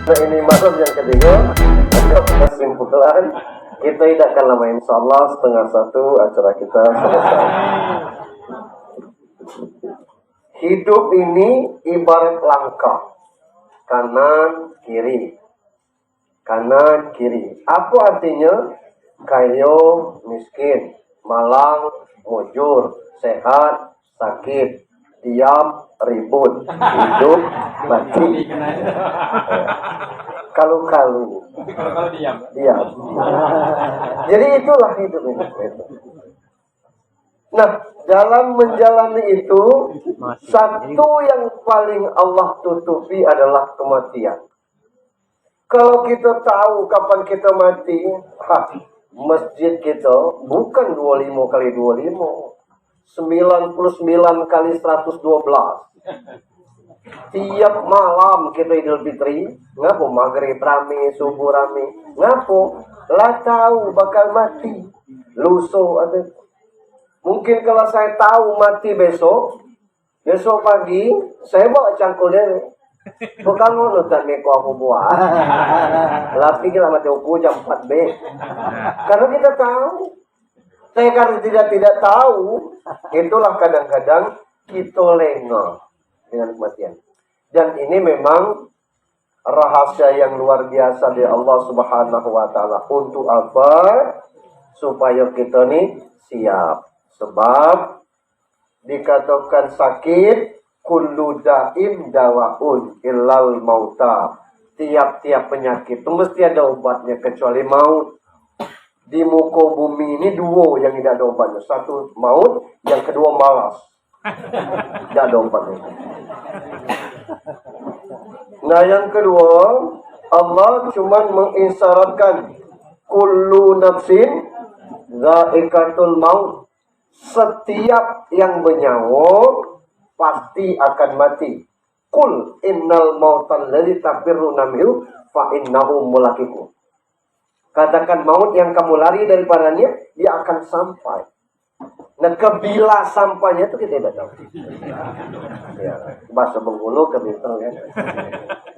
Nah, ini malam yang ketiga. Ada kesimpulan. Kita tidak akan lama, insyaallah 12:30 acara kita selesai. Hidup ini ibarat langkah. Kanan, kiri. Kanan, kiri. Apa artinya? Kayo, miskin. Malang, mujur. Sehat, sakit. Diam, ribut. Hidup, mati. Kalau diam. Jadi itulah hidup ini. Nah, dalam menjalani itu, satu yang paling Allah tutupi adalah kematian. Kalau kita tahu kapan kita mati, masjid kita bukan 25 kali 25, 99 kali 112. Tiap malam kita Idul Fitri, ngapo maghrib rame, subuh rame, ngapo? Lah tahu bakal mati, lusuh ada. Mungkin kalau saya tahu mati besok pagi, saya bawa cangkul deh. Bukan ngono tak meko aku buat. Tapi kita mati aku jam 4 B. Karena kita tahu. Saya karena tidak tahu, itulah kadang-kadang kita lengah dengan kematian. Dan ini memang rahasia yang luar biasa dari Allah Subhanahu wa taala. Untuk apa? Supaya kita nih siap. Sebab dikatakan sakit, kullu da'in dawaun illal mauta. Tiap-tiap penyakit itu mesti ada obatnya kecuali maut. Di muka bumi ini dua yang tidak ada obatnya. Satu maut, yang kedua malas. Tidak ada obatnya. Nah, yang kedua, Allah cuma mengisyaratkan kullu nafsin dha'iqatul maut. Setiap yang bernyawa pasti akan mati. Qul innal mautal ladzi tafirruna minhu fa innahu mulaqikum. Katakan maut yang kamu lari daripadanya, dia akan sampai. Nah, kebila sampainya itu kita tidak tahu. Ya, bahasa Bengkulu kebitul ya.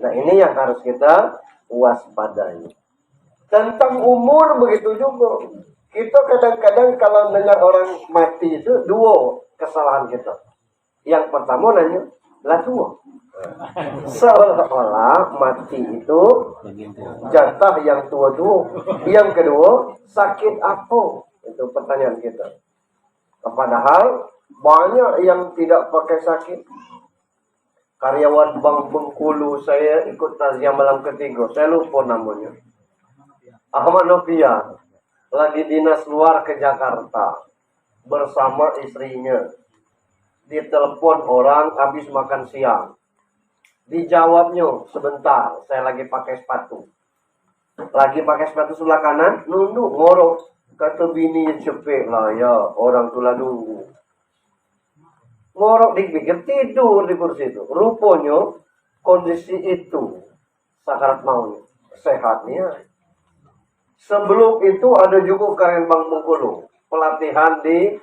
Nah, ini yang harus kita waspadai. Tentang umur begitu juga. Kita kadang-kadang kalau dengar orang mati itu dua kesalahan kita. Yang pertama nanya, lah tua. Seolah-olah mati itu jatah yang tua-tua. Yang kedua, sakit apa? Itu pertanyaan kita. Padahal banyak yang tidak pakai sakit. Karyawan Bank Bengkulu saya ikut taziah malam ketiga. Saya lupa namanya. Ahmad Novia lagi dinas luar ke Jakarta bersama istrinya. Ditelepon orang habis makan siang. Dijawabnya, sebentar, saya lagi pakai sepatu. Lagi pakai sepatu sebelah kanan, nunduk, ngorok. Kata bini cepet lah ya, orang tulah nunggu. Ngorok dipikir tidur di kursi itu. Rupanya kondisi itu sakarat maut, sehatnya. Sebelum itu ada juga karyawan Bank Bengkulu, pelatihan di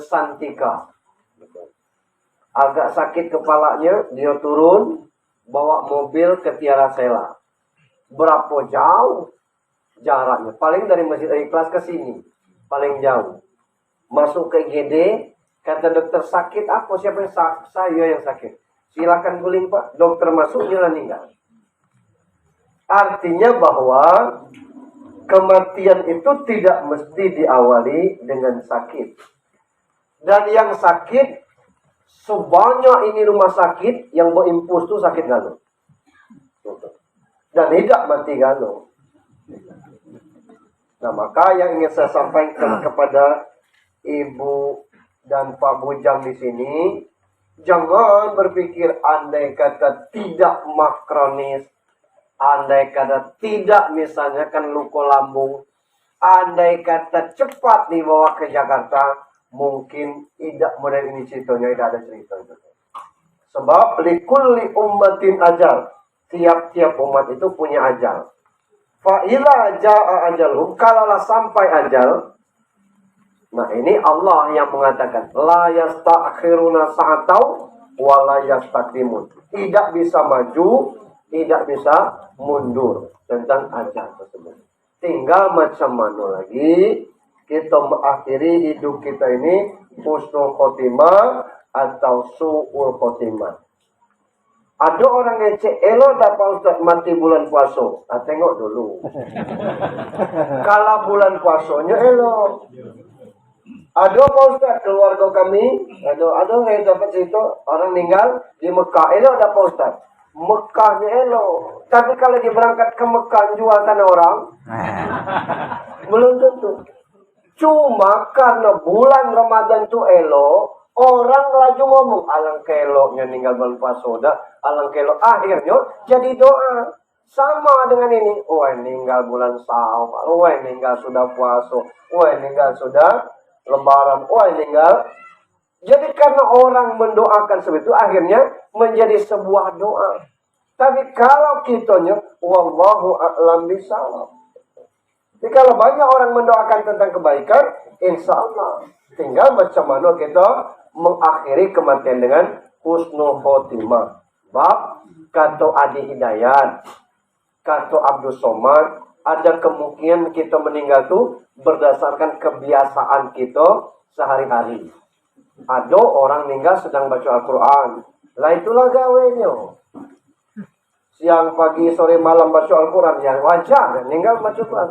Santika. Agak sakit kepalanya, dia turun, bawa mobil ke Tiara Sela. Berapa jauh jaraknya? Paling dari Masjid Ikhlas ke sini, paling jauh. Masuk ke IGD, kata dokter sakit apa? Siapa yang sakit? Saya yang sakit. Silakan guling Pak. Dokter masuk, dia meninggal. Artinya bahwa kematian itu tidak mesti diawali dengan sakit. Dan yang sakit, sebanyak ini rumah sakit yang berimpus itu sakit galau. Dan tidak mati galau. Nah, maka yang ingin saya sampaikan kepada Ibu dan Pak Bujang di sini, jangan berpikir andai kata tidak makronis, andai kata tidak misalnya kan luka lambung, andai kata cepat dibawa ke Jakarta, mungkin tidak model ini ceritanya, tidak ada cerita itu. Sebab likulli ummatin ajal, tiap-tiap umat itu punya ajal. Fa'ila ja'a ajalhum, kalaulah sampai ajal. Nah, ini Allah yang mengatakan la yasta'khiruna sa'atau wala yastaqdimun. Tidak bisa maju, tidak bisa mundur tentang ajal tersebut. Tinggal macam mana lagi kita mengakhiri hidup kita ini, husnul khotimah atau su'ul khotimah. Ada orang yang cek elo dapat Ustaz mati bulan puasa. Tengok dulu. Kalau bulan puasanya elo. Ada Pak Ustaz keluarga kami, ada yang dapat cerita orang meninggal di Mekah. Elo ada Pak Ustaz. Mekahnya elo. Tapi kalau dia berangkat ke Mekah jual tanah orang, belum tentu. Cuma karena bulan Ramadan itu elo, orang laju ngomong, alangkah eloknya meninggal bulan puasa, alangkah elok. Akhirnya jadi doa. Sama dengan ini. Wah, meninggal bulan Syawal. Wah, meninggal sudah puasa. Wah, meninggal sudah Lebaran. Wah, meninggal. Jadi karena orang mendoakan seperti itu, akhirnya menjadi sebuah doa. Tapi kalau kitanya, wallahu a'lam bishawab. Jadi kalau banyak orang mendoakan tentang kebaikan, insya Allah tinggal macam mana kita mengakhiri kematian dengan husnul khotimah. Bab kata Adi Hidayat, kata Abdul Somad, ada kemungkinan kita meninggal itu berdasarkan kebiasaan kita sehari-hari. Ada orang meninggal sedang baca Al-Quran. Lah itulah gawenya. Siang, pagi, sore, malam baca Al-Quran. Yang wajar meninggal baca Al-Quran.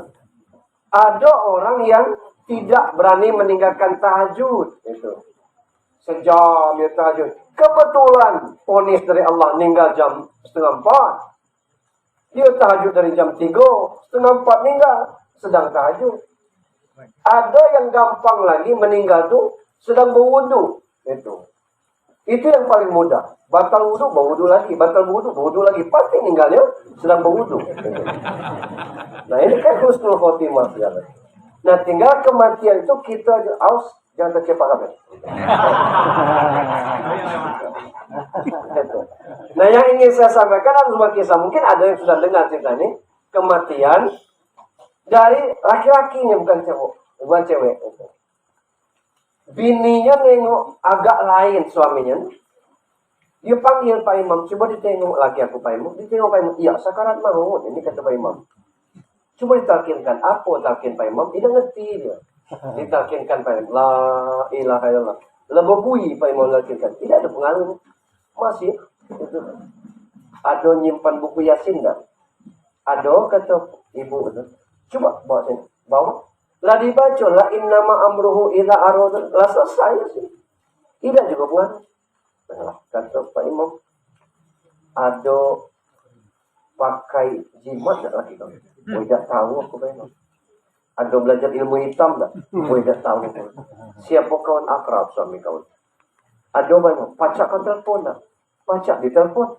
Ada orang yang tidak berani meninggalkan tahajud. Itu. Sejam ya tahajud. Kebetulan ponis dari Allah meninggal jam 3:30. Dia tahajud dari jam 3, 3:30 meninggal. Sedang tahajud. Ada yang gampang lagi meninggal tuh sedang berwudu. Itu yang paling mudah. Batal wudu, berwudu lagi. Batal wudu, berwudu lagi. Pasti meninggalnya sedang berwudu. Nah ini kan husnul khotimah. Nah tinggal kematian itu kita aus, jangan tercepat kabeh. Nah yang ingin saya sampaikan adalah kisah. Mungkin ada yang sudah dengar cerita ini. Kematian dari laki-lakinya, bukan cewek. Bininya nengok agak lain suaminya. Dia panggil Pak Imam, coba ditengok lagi aku Pak Imam. Ditengok Pak Imam, iya sakarat maut. Ini kata Pak Imam. Coba ditalkinkan, apa talkin Pak Imam? Tidak ngerti dia. Ditalkinkan Pak Imam, la ilaha illallah. Lebebui Pak Imam talkinkan. Tidak ada pengaruh. Masih. Itu. Ada nyimpan buku Yasin tak? Ada kata ibu itu. Coba bawa sini. Bawa. Lah dibaca, la innama amruhu idza arada. Lah selesai sih. Tidak juga pengaruh. Nah, kata Pak Imam, ada pakai jimat tak lagi kau? Tidak tahu aku Pak Imam. Ada belajar ilmu hitam tak? Tidak tahu. Siapa kawan akrab suami kau? Ada banyak. Pacak kau telpon tak? Pacak ditelepon.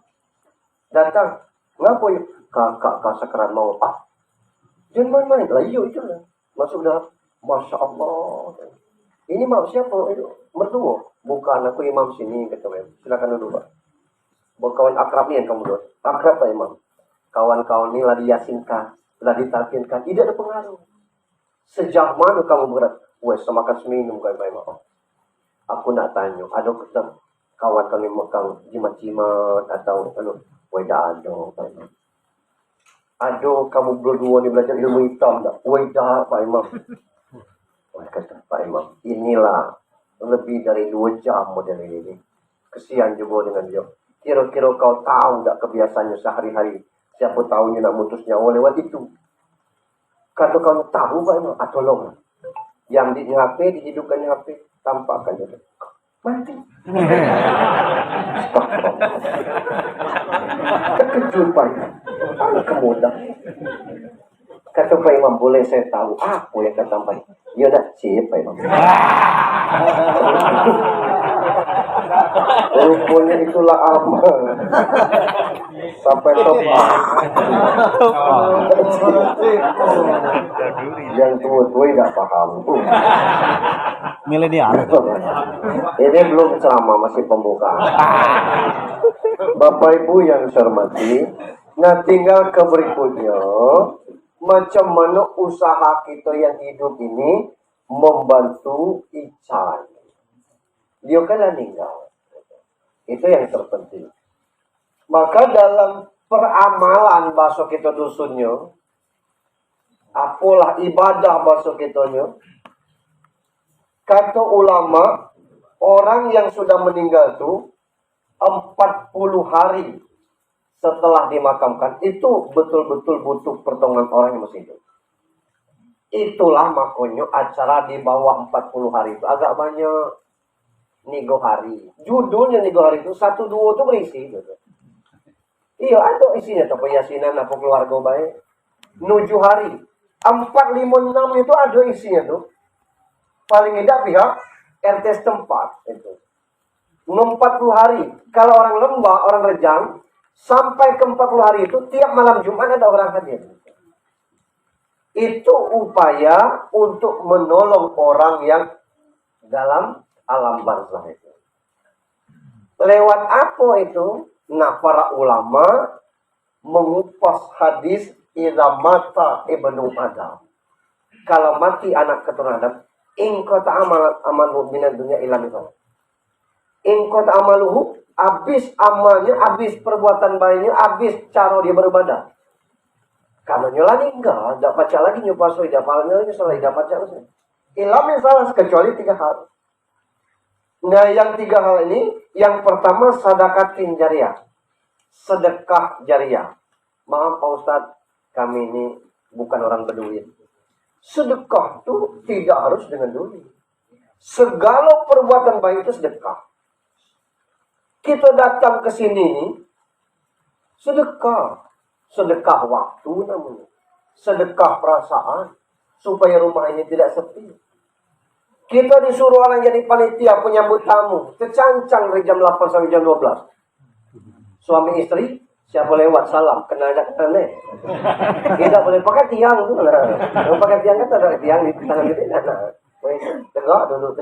Datang. Ngapa yuk? Kakak kau sakarat maut. Jangan main-main. Lah iya itu lah. Masuk dalam. Masya Allah. Ini mau siapa? Mertua. Bukan, aku imam sini. Kata Imam. Silakan duduk Pak. Berkawan akrab ni yang kamu duduk. Akrab Pak Imam. Kawan-kawan ni lah diyasinkan. Lah ditalkinkan. Tidak ada pengaruh. Sejak mana kamu berat? Wes, semakan seminum Pak Imam. Aku nak tanya. Ada ketemu kawan kami makan jimat-jimat atau weda ada Pak Imam. Ada kamu berdua ni belajar ilmu hitam tak? Weda Pak Imam. Kata Pak Imam, inilah lebih dari 2 jam model ini. Kesian juga dengan dia. Kira-kira kau tahu tak kebiasaannya sehari-hari? Siapa tahunya nak mutus nyawa lewat itu. Kata kau tahu Pak Imam, tolong. Yang di HP, dihidupkan HP, tampakkan dia. Mati. Terkejut Pak Imam. Kemudah. Kata Pak Imam, boleh saya tahu apa yang kata Pak Imam? Ya dah, siapa Imam? Rupanya itulah amal. Sampai top. Yang tua-tua tidak paham. Milenial. Ini belum ceramah, masih pembukaan. Bapak Ibu yang saya hormati, nah tinggal ke berikutnya. Macam mana usaha kita yang hidup ini membantu Ican. Dia kan dah meninggal. Itu yang terpenting. Maka dalam peramalan bahasa kita dusunnya, apalah ibadah bahasa kitanya, kata ulama, orang yang sudah meninggal tuh 40 hari setelah dimakamkan itu betul-betul butuh pertolongan orang yang masih hidup. Itulah makanya acara di bawah 40 hari itu agak banyak. Nigo hari. Judulnya Nigo hari itu 1-2 itu berisi gitu. Iya, ada isinya apa yasinan apa keluarga baik. 7 hari. 4, 5, 6 itu ada isinya tuh. Paling tidak pihak RT setempat itu. 40 hari. Kalau orang lembah, orang rejang, sampai ke 40 hari itu, tiap malam Jumat ada orang hadir. Itu upaya untuk menolong orang yang dalam alam barzah itu. Lewat apa itu? Nah, para ulama mengupas hadis idza mata ibnu Adam. Kalau mati anak keturunan Adam, in qata amalu minad dunya illa bihi. In qata amaluhu, habis amalnya, habis perbuatan baiknya, habis cara dia beribadah. Kalau nyolani enggak, tidak baca lagi nyupaso, tidak palanya lagi salah, tidak baca lagi. Ilmu salah kecuali 3 hal. Nah, yang 3 hal ini, yang pertama sedekatin jariah. Sedekah jariah. Maaf Pak Ustadz, kami ini bukan orang berduit. Sedekah itu tidak harus dengan duit. Segala perbuatan baik itu sedekah. Kita datang ke sini nih, sedekah. Sedekah waktu namanya. Sedekah perasaan. Supaya rumah ini tidak sepi. Kita disuruh orang jadi panitia penyambut tamu. Kecancang dari jam 8 sampai jam 12. Suami istri, siapa lewat salam. Kenal aja kenal. Tidak boleh pakai tiang. Pakai tiang kan ada tiang di tangan gede. Tegak duduk.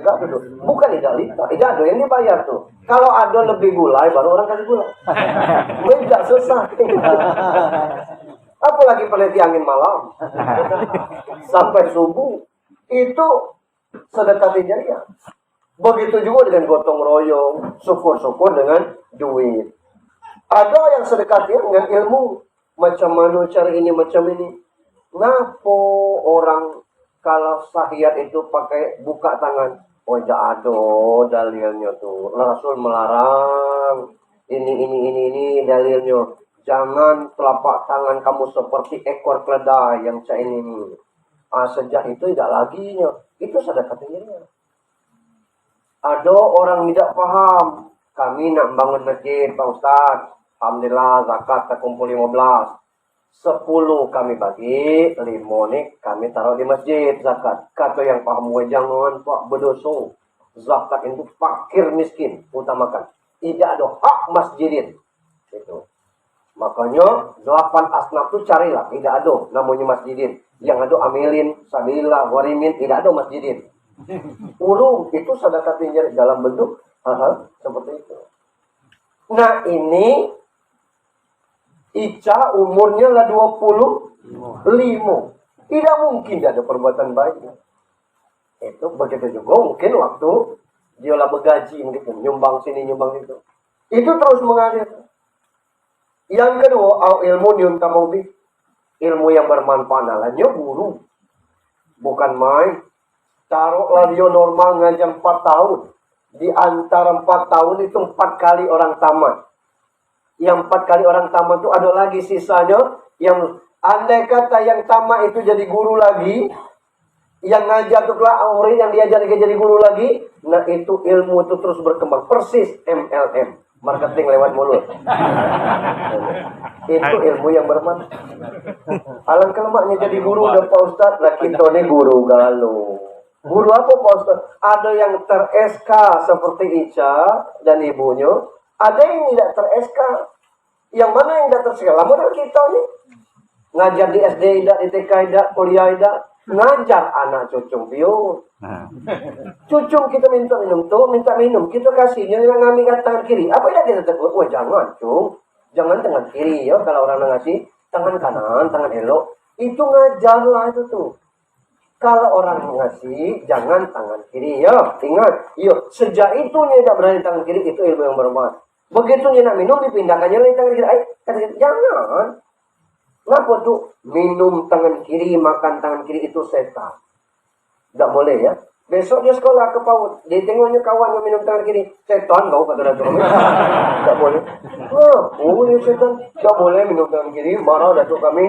Bukan tidak lita. Tidak ada yang dibayar tuh. Kalau ada lebih gulai, baru orang kasih gula. Tidak susah. Apalagi peneliti angin malam. Sampai subuh. Itu sedekah jariah. Begitu juga dengan gotong royong. Syukur-syukur dengan duit. Ada yang sedekah dengan ilmu. Macam mana cara ini, macam ini. Ngapo orang kalau sahiyat itu pakai buka tangan. Oh, tidak ada dalilnya tuh. Rasul melarang. Ini dalilnya. Jangan telapak tangan kamu seperti ekor keledai yang saya ini. Sejak itu tidak lagi. Itu sedekah jariah. Ada orang tidak paham. Kami nak bangun masjid, Pak Ustaz. Alhamdulillah zakat terkumpul 15. 10 kami bagi, 5 nih kami taruh di masjid zakat. Kata yang paham, jangan Pak berdosa. Zakat itu fakir miskin utamakan. Tidak ada hak masjidin. Itu. Makanya 8 asnaf itu carilah, tidak ada namanya masjidin. Yang ada amilin, sabilillah, warimin, tidak ada masjidin. Urung itu sedekah jariah dalam bentuk hal-hal seperti itu. Nah, ini Ica umurnya lah 25. Tidak mungkin dia ada perbuatan baik. Itu begitu juga mungkin waktu dia lah bergaji gitu, nyumbang sini nyumbang itu. Itu terus mengalir. Yang kedua, ilmu nyuntamobi. Ilmu yang bermanfaat alanya guru. Bukan main. Taruhlah dia normal ngajar 4 tahun. Di antara 4 tahun itu 4 kali orang tamat. Yang 4 kali orang tamat itu ada lagi sisanya. Yang andai kata yang tamat itu jadi guru lagi. Yang ngajar itu orang yang diajar jadi guru lagi. Nah itu ilmu itu terus berkembang. Persis MLM. Marketing lewat mulut. Itu ilmu yang bermanfaat. Alangkah lemaknya jadi guru udah Pak Ustadz. Nah kita ini guru galuh. Guru apa Pak Ustadz? Ada yang ter-SK seperti Ica dan ibunya. Ada yang tidak ter-SK. Yang mana yang tidak ter-SK? Lah model kita nih. Ngajar di SD tidak, di TK tidak, kuliah tidak. Ngajar anak cucung pion. Cucung kita minta minum tuh, minta minum. Kita kasihnya yang ngambil tangan kiri. Apa tidak kita tegur? Wah jangan cung. Jangan tangan kiri ya. Kalau orang ngasih tangan kanan, tangan elok. Itu ngajarlah itu tuh. Kalau orang ngasih, jangan tangan kiri ya. Ingat, yuk sejak itunya tidak berani tangan kiri, itu ilmu yang bermanfaat. Begitu dia nak minum, dipindahkannya lagi tangan kiri. Kata kita, jangan. Kenapa tuh? Minum tangan kiri, makan tangan kiri itu setan. Tidak boleh ya. Besok dia sekolah ke PAUD. Dia tengoknya kawan yang minum tangan kiri. Setan kau kata Datuk kami. Tidak boleh. Oh ya setan. Tidak boleh minum tangan kiri. Marah Datuk kami.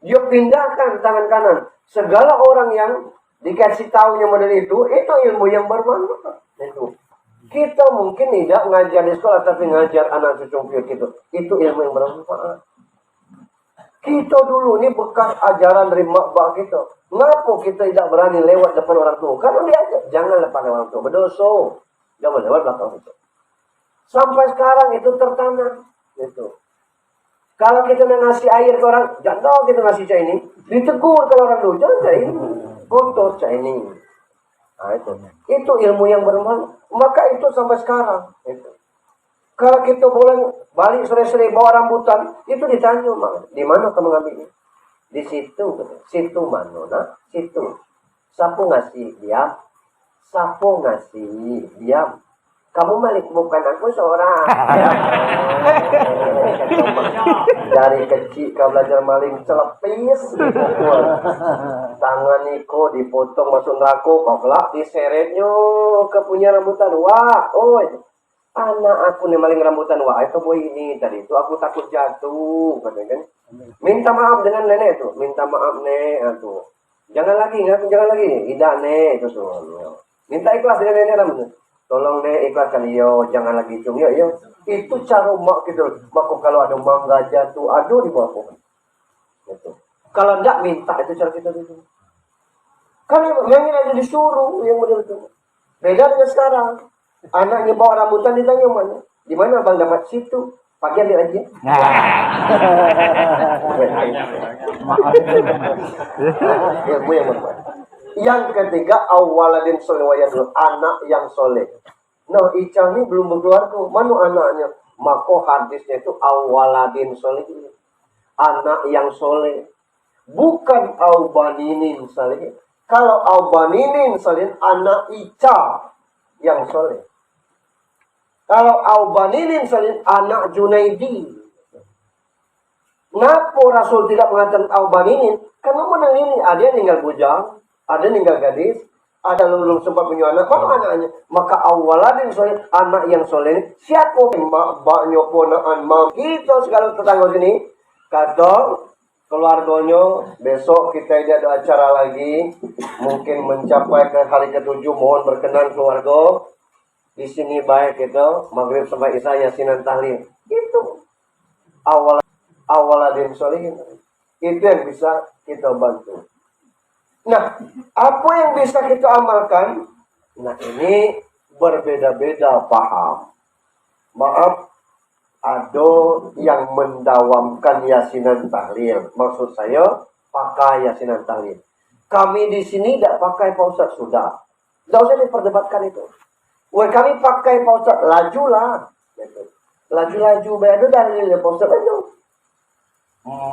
Dia pindahkan tangan kanan. Segala orang yang dikasih tahunya model itu ilmu yang bermanfaat. Itu. Kita mungkin tidak ngajar di sekolah, tapi ngajar anak cucu kita. Itu ilmu yang bermanfaat. Kita dulu ini bekas ajaran dari mak bak kita. Kenapa kita tidak berani lewat depan orang tua? Karena dia aja. Jangan depan orang tua. Berdosa. Jangan lewat belakang itu. Sampai sekarang itu tertanam. Itu. Kalau kita nak ngasih air ke orang, jangan kita ngasih cah ini. Ditegur kalau orang tua. Jangan cah ini. Kotor cah ini. Nah, itu ilmu yang bermanfaat. Maka itu sampai sekarang. Itu. Kalau kita boleh balik sore-sore bawa rambutan, itu ditanya, di mana kamu ngambilnya? Di situ, situ mana? Nah, situ. Sapu ngasih, diam. Sapu ngasih, diam. Kamu balik bukan aku seorang. Dari kecil kau belajar maling celepis. Tangan Niko dipotong masuk neraka, kau kelak diseretnya ke punya rambutan. Wah, oi. Anak aku nih maling rambutan, wah itu boy ini tadi itu aku takut jatuh, katanya kan. Minta maaf dengan nenek tuh, minta maaf nek, tuh. Jangan lagi, jangan lagi, tidak nek itu tuh. Minta ikhlas dengan nenek rambutan. Tolong nek ikhlaskan yo, jangan lagi cung yo. Itu cara mak gitu. Mak kalau ada mangga jatuh, aduh di bawah pohon. Gitu. Kalau enggak minta itu cara kita itu. Karena yang ini ada disuruh yang model itu. Beda dengan sekarang. Anaknya bawa rambutan ditanya mana? Di mana bang dapat situ? Pagi ambil aja. Yang ketiga awaladin soleh wayadul, anak yang soleh. Nah Ica ini belum berkeluarga. Mana anaknya? Maka hadisnya itu awaladin soleh. Anak yang soleh. Bukan aubaninin soleh. Kalau aubaninin soleh, anak Ica yang soleh. Kalau aubaninin soleh, anak Junaidi. Kenapa Rasul tidak mengatakan aubaninin? Karena mana ini? Ada yang tinggal bujang, ada yang tinggal gadis, ada lulung sempat punya anak. Mana anaknya? Maka awaladin soleh, anak yang soleh. Siapa? Mak, baknya, ponaan, mam. Kita segala tetangga sini. Kata keluarganya, besok kita ada acara lagi. Mungkin mencapai ke hari ke-7. Mohon berkenan keluarga. Di sini baik itu maghrib sampai isya yasinan tahlil. Itu awaladin solihin. Itu yang bisa kita bantu. Nah, apa yang bisa kita amalkan? Nah, ini berbeda-beda paham. Maaf, ada yang mendawamkan yasinan tahlil. Maksud saya, pakai yasinan tahlil. Kami di sini tidak pakai Pak Ustaz, sudah. Tidak usah diperdebatkan itu. Wah kami pakai Pak Ustaz, lajulah. Laju-laju, beado dalilnya Pak Ustaz, itu.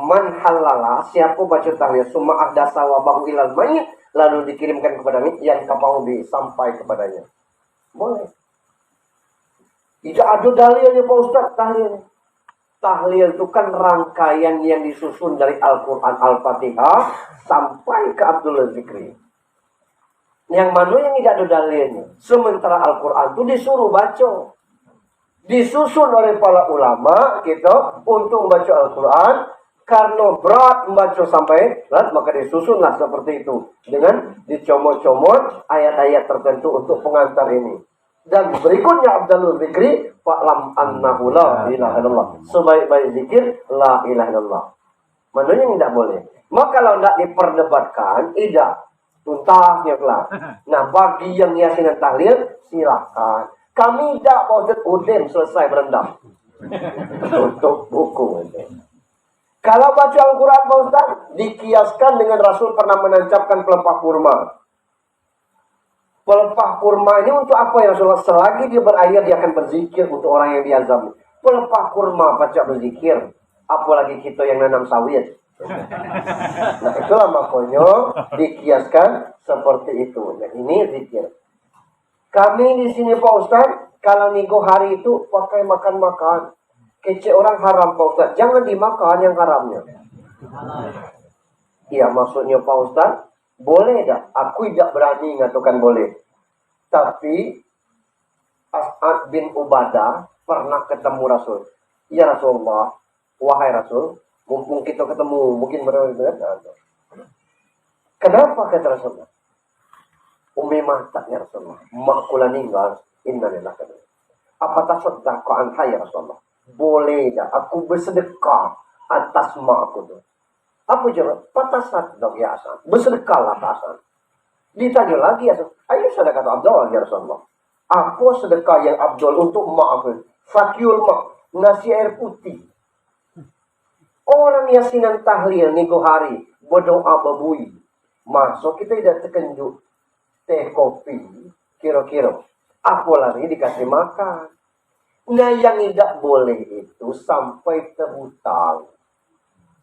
Man halala, siapa baca tahlil, summa ahdasa wabahu ilal mayit, lalu dikirimkan kepadanya, yang kapau sampai kepadanya. Boleh. Tidak ada dalilnya Pak Ustaz, tahlil. Tahlil itu kan rangkaian yang disusun dari Al-Quran Al-Fatihah sampai ke Abdul Zikri. Yang mana yang tidak ada dalilnya. Sementara Al-Quran itu disuruh baca. Disusun oleh para ulama kita untuk membaca Al-Quran. Karena berat membaca sampai berat, maka disusunlah seperti itu. Dengan dicomot-comot ayat-ayat tertentu untuk pengantar ini. Dan berikutnya Abdul Zikri, fa'lam annahu la ilaha illallah. Sebaik-baik zikir, la ilaha illallah. Mana yang tidak boleh. Maka kalau tidak diperdebatkan, tidak. Tuntasnya kelar. Nah, bagi yang yasinan tahlil, silakan. Kami tidak mau udem selesai berendam. Tutup buku. Kalau baca Al-Quran, Pak Ustaz, dikiaskan dengan Rasul pernah menancapkan pelepah kurma. Pelepah kurma ini untuk apa ya Rasulullah? Selagi dia berair, dia akan berzikir untuk orang yang diazab. Pelepah kurma baca berzikir. Apalagi kita yang nanam sawit. Nah itulah makanya dikiaskan seperti itu. Nah ini zikir. Kami di sini Pak Ustaz Kalau nego hari itu pakai makan-makan. Kece orang haram Pak Ustaz. Jangan dimakan yang haramnya. Iya maksudnya Pak Ustaz. Boleh dah. Aku tidak berani ngatakan boleh. Tapi As'ad bin Ubadah pernah ketemu Rasul. Ya Rasulullah. Wahai Rasul. Mumpung kita ketemu. Mungkin benar-benar. Kenapa kata Rasulullah? Umi matanya Rasulullah. Makula ninggal. Innalillah. Apa tasaddaqa anha ya Rasulullah? Boleh dah. Aku bersedekah atas mak aku tu. Apa jawab? Patasaddaq ya As'ad. Bersedekahlah As'ad. Ditanya lagi As'ad. Ayo sedekah Abdul ya Rasulullah. Apa sedekah yang Abdul untuk mak aku? Fakiyul mak. Nasi air putih. Orang yasinan tahlil minggu hari. Berdoa berbui. Masuk kita tidak terkenjuk. Teh kopi. Kira-kira. Apa lagi dikasih makan. Nah yang tidak boleh itu sampai terhutang.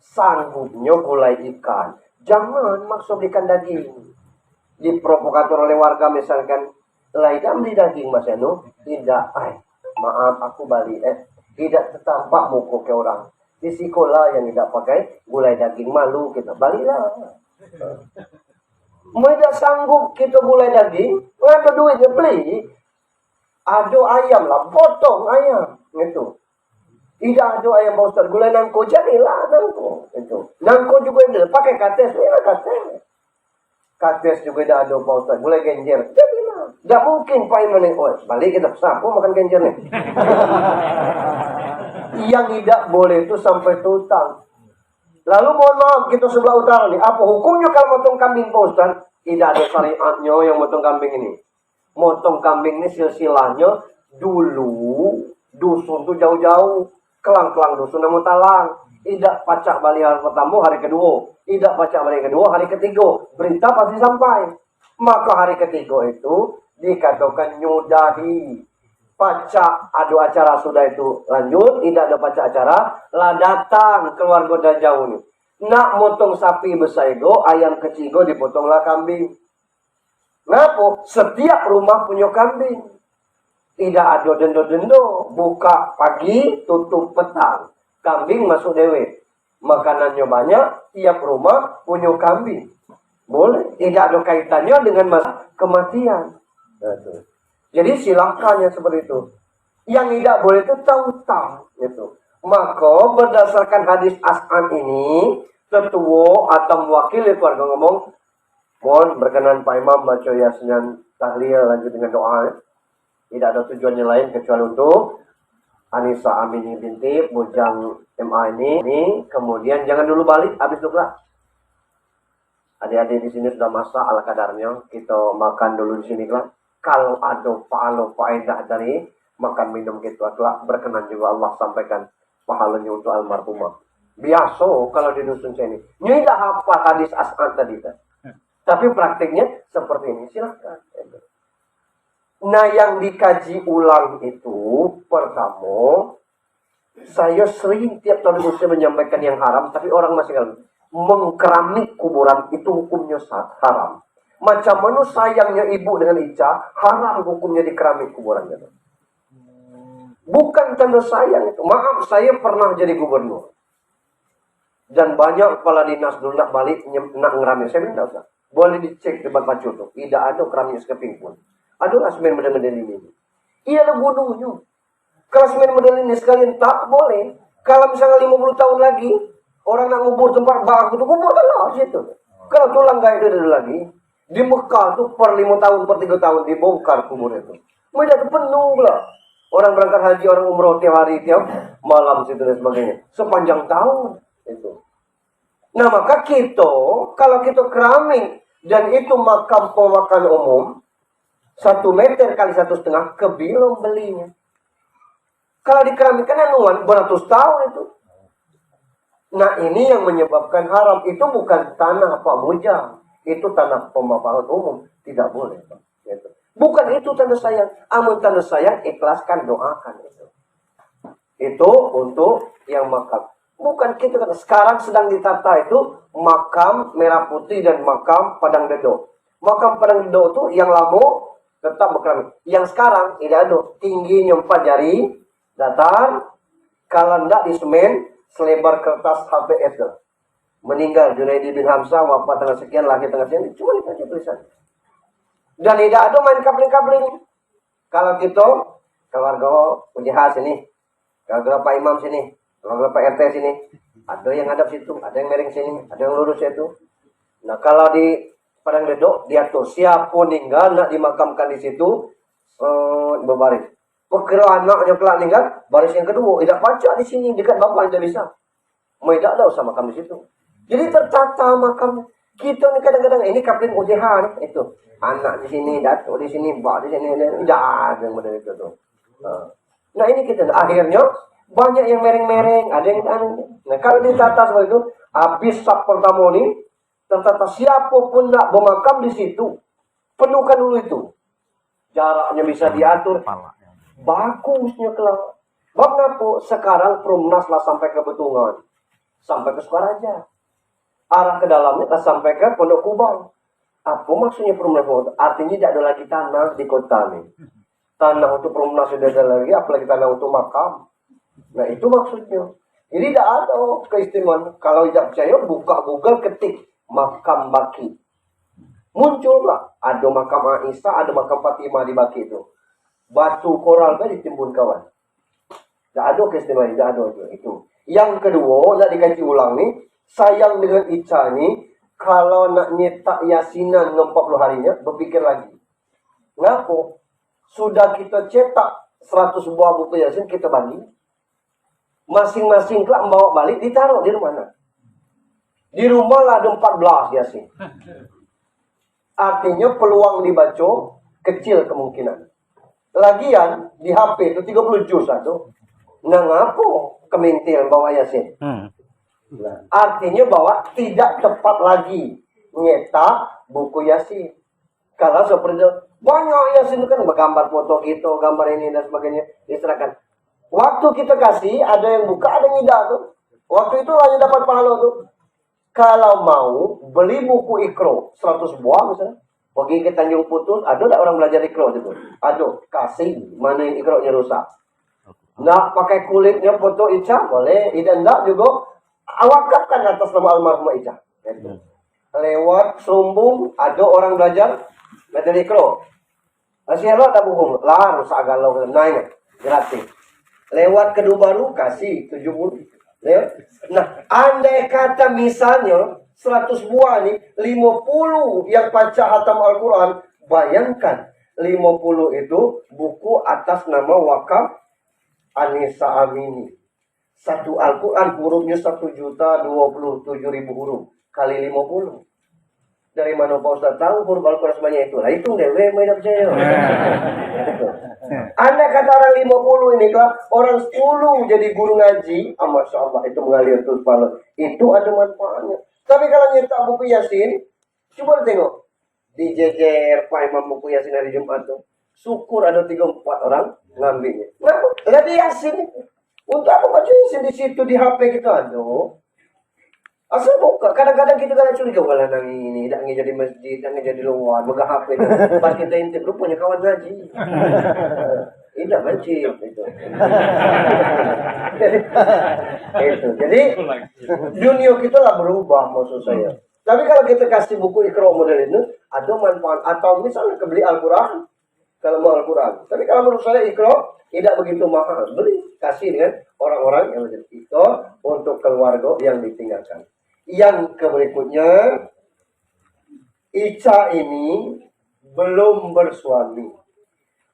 Sanggupnya gulai ikan. Jangan maksud ikan daging. Diprovokator oleh warga misalkan. Lah tidak beli daging Mas Anu. Tidak. Maaf aku balik. Tidak tertampak muka ke orang. Di sekolah yang tidak pakai gulai daging malu kita. Baliklah. Tidak sanggup kita gulai daging. Ada duitnya beli. Ada ayam lah. Potong ayam. Itu. Tidak ada ayam Pak Ustaz. Gulai nangko. Jadilah nangko. Itu. Nangko juga ada. Pakai kates. Ya kates. Kates juga tidak ada Pak Ustaz. Gulai genjer. Jadilah. Tidak mungkin Pak Iman. Oh, balik kita. Sapu makan genjer nih. Yang tidak boleh itu sampai tutang. Lalu mohon maaf kita sebelah utara nih. Apa hukumnya kalau motong kambing Pak Ustaz? Tidak ada syariatnya yang motong kambing ini. Motong kambing ini silsilahnya dulu dusun tuh jauh-jauh. Kelang-kelang dusun yang talang. Tidak pacak balik hari pertama hari kedua. Tidak pacak balik kedua hari ketiga. Berita pasti sampai. Maka hari ketiga itu dikatakan nyudahi. Pacak ada acara sudah itu lanjut. Tidak ada pacak acara. Lah datang keluarga dari jauh nih. Nak motong sapi besaigo, ayam kecigo dipotonglah kambing. Kenapa? Setiap rumah punya kambing. Tidak ada dendo-dendo. Buka pagi, tutup petang. Kambing masuk dewe. Makanannya banyak, tiap rumah punya kambing. Boleh. Tidak ada kaitannya dengan masa kematian. Jadi silakan ya seperti itu. Yang tidak boleh itu tahu-tahu. Gitu. Maka berdasarkan hadis As'ad ini, ketua atau mewakili keluarga ngomong, mohon berkenan Pak Imam baca yasin tahlil lanjut dengan doa. Tidak ada tujuannya lain kecuali untuk Anissa Amini binti bujang MA ini. Kemudian jangan dulu balik habis dulu lah. Adik-adik di sini sudah masak ala kadarnya. Kita makan dulu di sini lah. Kalau ada faedah dari makan minum kita telah berkenan juga Allah sampaikan pahalanya untuk almarhumah. Biasa kalau di dusun sini. Ini dah apa hadis As'ad tadi kan. Tapi praktiknya seperti ini. Silakan. Nah yang dikaji ulang itu pertama, saya sering tiap tahun usia menyampaikan yang haram, tapi orang masih kalau mengkeramik kuburan itu hukumnya haram. Macam mana sayangnya ibu dengan Ica, haram hukumnya di keramik kuburan itu. Bukan tanda sayang itu. Maaf, saya pernah jadi gubernur. Dan banyak kepala dinas dulu nak balik, nak ngeramik. Saya minta Ustaz, boleh dicek debat pacu tuh. Tidak ada keramik sekeping pun. Aduh, semen model-model ini. Iya ada gunungnya. Kalau semen model ini sekalian tak boleh. Kalau misalnya 50 tahun lagi, orang nak ngubur tempat bagus itu kubur kan lah situ. Kalau tulang gak ada lagi, di Mekah tuh per 5 tahun, per 3 tahun dibongkar kubur itu. Mereka tuh penuh lah. Orang berangkat haji, orang umroh tiap hari, tiap malam situ dan sebagainya. Sepanjang tahun itu. Nah maka kita, kalau kita keramik dan itu makam pemakan umum, 1 meter kali 1,5 kebilong belinya. Kalau dikeramikkan anuan beratus tahun itu. Nah ini yang menyebabkan haram. Itu bukan tanah Pak Mujang. Itu tanah pemaparan umum. Tidak boleh. Gitu. Bukan itu tanda sayang. Amun tanda sayang ikhlaskan, doakan itu. Itu untuk yang makam. Bukan kita kata sekarang sedang ditata itu makam Merah Putih dan makam Padang Dedo. Makam Padang Dedo itu yang lama Tetap berkelamin. Yang sekarang tidak ada. Tingginya 4 jari, datar, kalau tidak di semen, selebar kertas HPS. Meninggal Junaidi bin Hamzah, wafat tanggal sekian, lahir tanggal sekian. Cuma itu aja tulisan. Dan tidak ada main kapling-kapling. Kalau kita, keluarga UJH sini, keluarga Pak Imam sini, keluarga Pak RT sini, ada yang hadap situ, ada yang miring sini, ada yang lurus situ. Nah kalau di Padang Dedok, diatur siapa meninggal nak dimakamkan di situ, berbaris. Perkira anaknya kelak meninggal, baris yang kedua, tidak baca di sini dekat bapak tidak bisa. Tidak ada usah makam di situ. Jadi tertata makam. Kita ni kadang-kadang ini kapling UJH ni itu. Anak di sini, datuk di sini, bak di sini, tidak ada yang model itu tu. Nah ini kita akhirnya banyak yang mereng-mereng, ada yang nah kalau ditata seperti itu, habis sab pertama ni tertata siapa pun nak bermakam di situ, penuhkan dulu itu. Jaraknya bisa diatur. Bagusnya kelak. Bab ngapa sekarang Perumnas lah sampai ke Betungan, sampai ke Sukaraja. Arah ke dalamnya lah sampai ke Pondok Kubang. Apa maksudnya Perumnas? Artinya tidak ada lagi tanah di kota ini. Tanah untuk Perumnas sudah ada lagi, apalagi tanah untuk makam. Nah itu maksudnya. Jadi tidak ada keistimewaan. Kalau tidak percaya, buka Google, ketik makam Baki. Muncullah. Ada makam Aisyah, ada makam Fatimah di Baki itu. Batu koral kan ditimbun kawan. Tidak ada keistimewaan, tidak ada itu. Yang kedua, nak dikaji ulang ni, sayang dengan Ica ni, kalau nak nyetak yasinan 40 harinya, berpikir lagi. Ngapa? Sudah kita cetak 100 buah buku yasin, kita bagi. Masing-masing kelak membawa balik, ditaruh di mana? Di rumah lah ada 14 yasin. Artinya peluang dibaca kecil kemungkinan. Lagian di HP itu 30 juz satu. Nah ngapa kemintil bawa yasin? Nah, artinya bahwa tidak tepat lagi nyetak buku yasin. Kalau seperti itu, banyak yasin itu kan bergambar foto gitu, gambar ini dan sebagainya, diserahkan. Waktu kita kasih, ada yang buka, ada yang tidak tuh. Waktu itu hanya dapat pahala tuh. Kalau mau beli buku Iqra 100 buah misalnya, pergi ke Tanjung Putus, ada tak orang belajar Iqra itu? Ada, kasih mana yang Iqra-nya rusak. Nak pakai kulitnya foto Ica boleh, tidak juga wakafkan atas nama almarhum Ica. Lewat Serumbung ada orang belajar Iqra. Masih ada tak buku? Lah rusak galau naik gratis. Lewat Kedua Baru kasih 70. Nah, andai kata misalnya 100 buah nih, 50 yang baca hatam Al-Quran, bayangkan 50 itu buku atas nama wakaf Anissa Amini. Satu Al-Quran hurufnya 1.027.000 huruf kali 50. Dari mana Pak Ustaz tahu huruf Al-Quran sebanyak itu? Lah itu dewe tidak percaya. Anda kata orang 50 ini kan orang 10 jadi guru ngaji, Masya Allah itu mengalir terus pahala. Itu ada manfaatnya. Tapi kalau nyetak buku Yasin, coba tengok di jejer Pak Imam buku Yasin hari Jumat tuh. Syukur ada 3-4 orang ngambilnya. Nah, lihat Yasin. Untuk apa baca Yasin di situ di HP kita? Aduh. Asal buka. Kadang-kadang kita kan curiga walah nang ini, tak jadi masjid, tak jadi luar, megang HP tu. Pas kita intip rupanya kawan ngaji. Tidak masjid itu. Itu. Jadi dunia kita lah berubah maksud saya. Tapi kalau kita kasih buku Iqra model itu, ada manfaat. Atau misalnya kebeli Al-Quran, kalau mau Al-Quran. Tapi kalau menurut saya Iqra tidak begitu mahal. Beli, kasih dengan orang-orang yang menjadi itu untuk keluarga yang ditinggalkan. Yang berikutnya, Ica ini belum bersuami.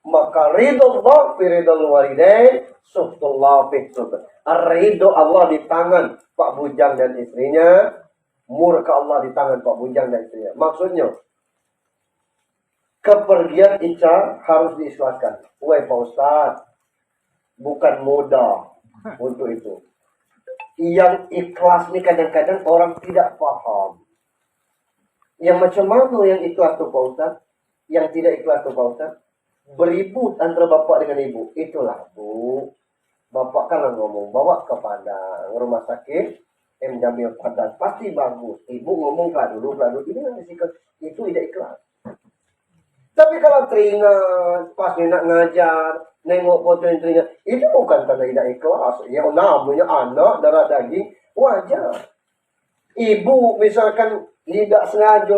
Maka ridho Allah fi ridhal walidain, suhtullah fi suhtullah. Ridho Allah di tangan Pak Bujang dan istrinya, murka Allah di tangan Pak Bujang dan istrinya. Maksudnya, kepergian Ica harus diikhlaskan. Wahai Pak Ustaz, bukan mudah untuk itu. Yang ikhlas ini kadang-kadang orang tidak paham. Yang macam mana yang ikhlas itu Pak Ustaz? Yang tidak ikhlas itu Pak Ustaz? Beribut antara bapak dengan ibu. Itulah Bu. Bapak kan ngomong, bawa ke Padang, rumah sakit, Jamil Padang. Pasti bagus. Ibu ngomong lah dulu. Ini yang disikap. Itu tidak ikhlas. Tapi kalau teringat pas dia nak ngajar, nengok foto yang teringat, itu bukan tanda tidak ikhlas. Ya namanya anak darah daging, wajar. Ibu misalkan tidak sengaja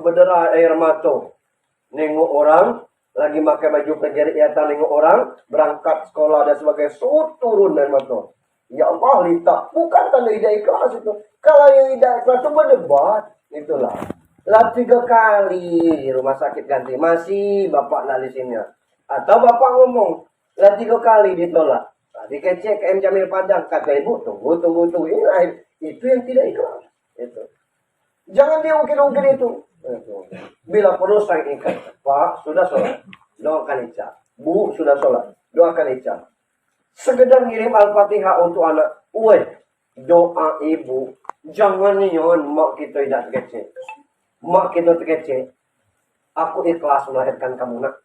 berderai air mata, nengok orang lagi pakai baju penjeritan, nengok orang berangkat sekolah dan sebagainya, turun air mata. Ya Allah, litak, bukan tanda tidak ikhlas itu. Kalau yang tidak ikhlas itu berdebat, itulah. Lah 3 kali di rumah sakit ganti, masih bapak lalisinnya. Atau bapak ngomong, lah 3 kali ditolak. Nah, dikecek ke M. Jamil Padang, kata ibu, tunggu. Inilah, itu yang tidak ikhlas. Itu. Jangan diungkit-ungkit itu. Bila perlu saya ikat, Pak, sudah sholat, doakan Ica. Bu, sudah sholat, doakan Ica. Sekedar ngirim Al-Fatihah untuk anak. Doa ibu, jangan nyon mak kita tidak kecek. Mak kita terkece, aku ikhlas melahirkan kamu nak.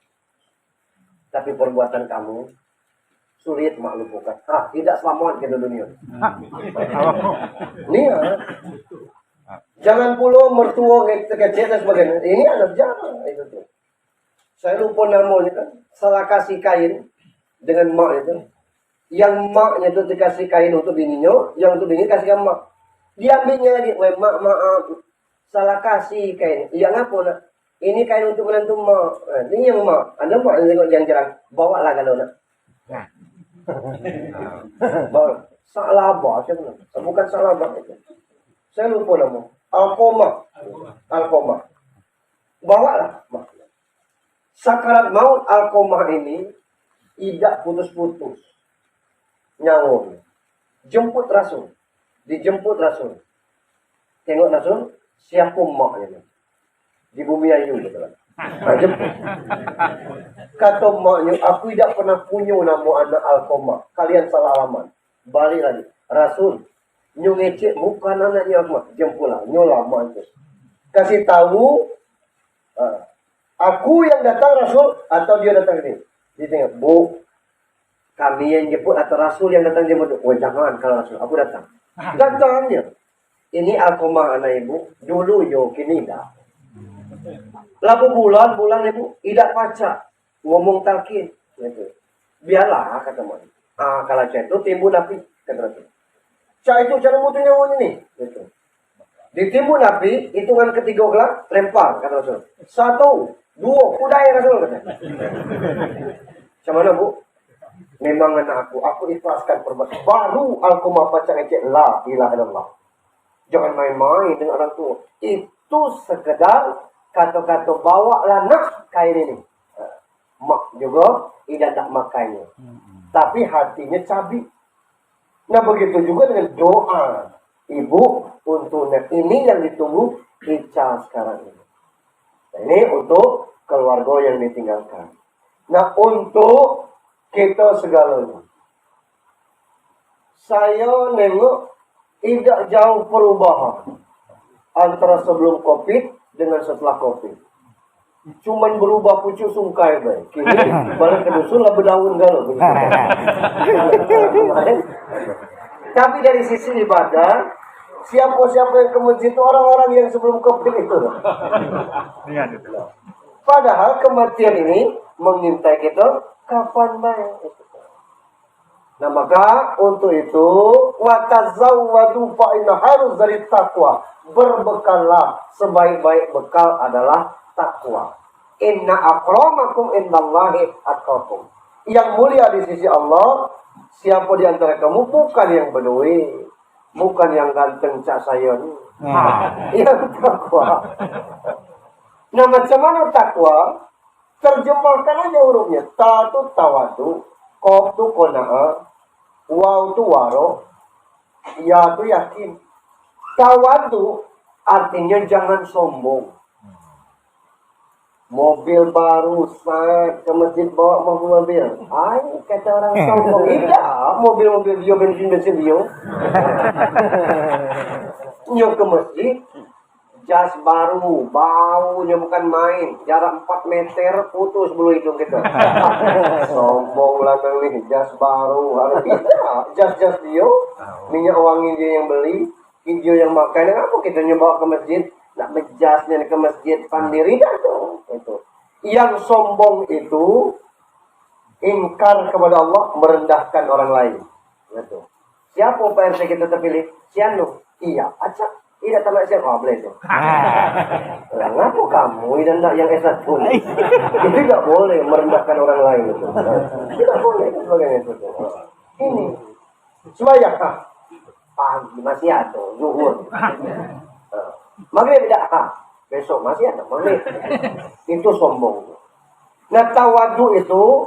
Tapi perbuatan kamu sulit mak lupakan. Tidak selamat ke dunia. Ini ya. Jangan pula mertua terkece dan sebagainya. Ini anak jangan. Itu tuh. Saya lupa namanya kan. Salah kasih kain dengan mak itu. Yang maknya itu dikasih kain untuk bininya, yang untuk bini kasih ke mak. Diambilnya lagi, maaf. Salah kasih kain. Yang apa nak? Ini kain untuk menantu mak. Ini yang mak. Anda mak yang tengok jarang. Bawa lah kalau nak. Bawa. Salah abah. Bukan salah abah itu. Saya lupa nama. Alkoma. Bawa lah. Sakarat maut Alkoma ini tidak putus-putus. Nyawa. Jemput Rasul. Dijemput Rasul. Tengok Rasul. Siapa maknya? Di bumi ayu betul. Kata maknya, aku tidak pernah punya nama anak Alkoma. Kalian salah alamat. Balik lagi. Rasul, nyu ngecek bukan anaknya Alkoma. Jempulah, nyu lama itu. Kasih tahu, aku yang datang Rasul atau dia datang ini. Dia tengok, bu, kami yang jemput atau Rasul yang datang jemput. Jangan kalau Rasul, aku datang. Datangnya. Ini Alkoma anak ibu, dulu yo kini dah. Lalu bulan ibu, tidak pacar, ngomong talqin, gitu. Biarlah kata man. Kalau cah itu timbul api, kata Rasul. Cah itu cara mutu nyawa ini, gitu. Ditimbul api, hitungan ketiga gelap, lempar, kata Rasul. 1, 2, kudai Rasul kata. Macam mana bu? Memang anak aku ikhlaskan perbuatan. Baru Alkoma pacar ngecek la ilaha illallah. Jangan main-main dengan orang tua. Itu sekedar kata-kata bawalah nak kain ini. Mak juga tidak nak makainya. Tapi hatinya cabi. Nah begitu juga dengan doa ibu untuk nak ini yang ditunggu Ica sekarang ini. Nah, ini untuk keluarga yang ditinggalkan. Nah untuk kita segalanya. Saya nengok tidak jauh perubahan antara sebelum COVID dengan setelah COVID. Cuman berubah pucuk sungkai baik. Kini balik ke dusun lah berdaun galau. Tapi dari sisi ibadah, siapa-siapa yang ke masjid itu orang-orang yang sebelum COVID itu. Padahal kematian ini mengintai kita kapan baik. Nah maka untuk itu watazawwadu fa inna harus dari takwa. Berbekallah, sebaik-baik bekal adalah takwa. Inna akramakum indallahi atqakum. Yang mulia di sisi Allah, siapa di antara kamu bukan yang berduit, bukan yang ganteng cak sayon. Yang takwa. Nah macam mana takwa? Terjemahkan aja hurufnya. Ta tu tawadu, qaf tu qana'a, waw tu waro, ya tu yakin. Tawadu artinya jangan sombong. Mobil baru saat ke masjid bawa mobil. Kata orang sombong. Tidak, mobil-mobil bio bensin bio. Nyok ke masjid, jas baru, baunya bukan main, jarak 4 meter putus bulu hidung kita. Sombong lah nih, jas baru, harus tidak, jas dia, minyak wangi dia yang beli, hijau yang makan, apa kita nyoba ke masjid, nak bejasnya ke masjid pandiri dah tuh, itu. Yang sombong itu ingkar kepada Allah, merendahkan orang lain. Gitu. Siapa PRT kita terpilih? Sianu. Iya, acak. Tidak tambah siapa? Oh, boleh itu. Ngaku kamu tidak yang S1? Itu tidak boleh merendahkan orang lain. Itu. Tidak boleh. Itu. Ini. Sembahyang. Pagi masih ada. Zuhur. Maghrib tidak. Besok masih ada. Maghrib. Itu sombong. Nah, tawadu itu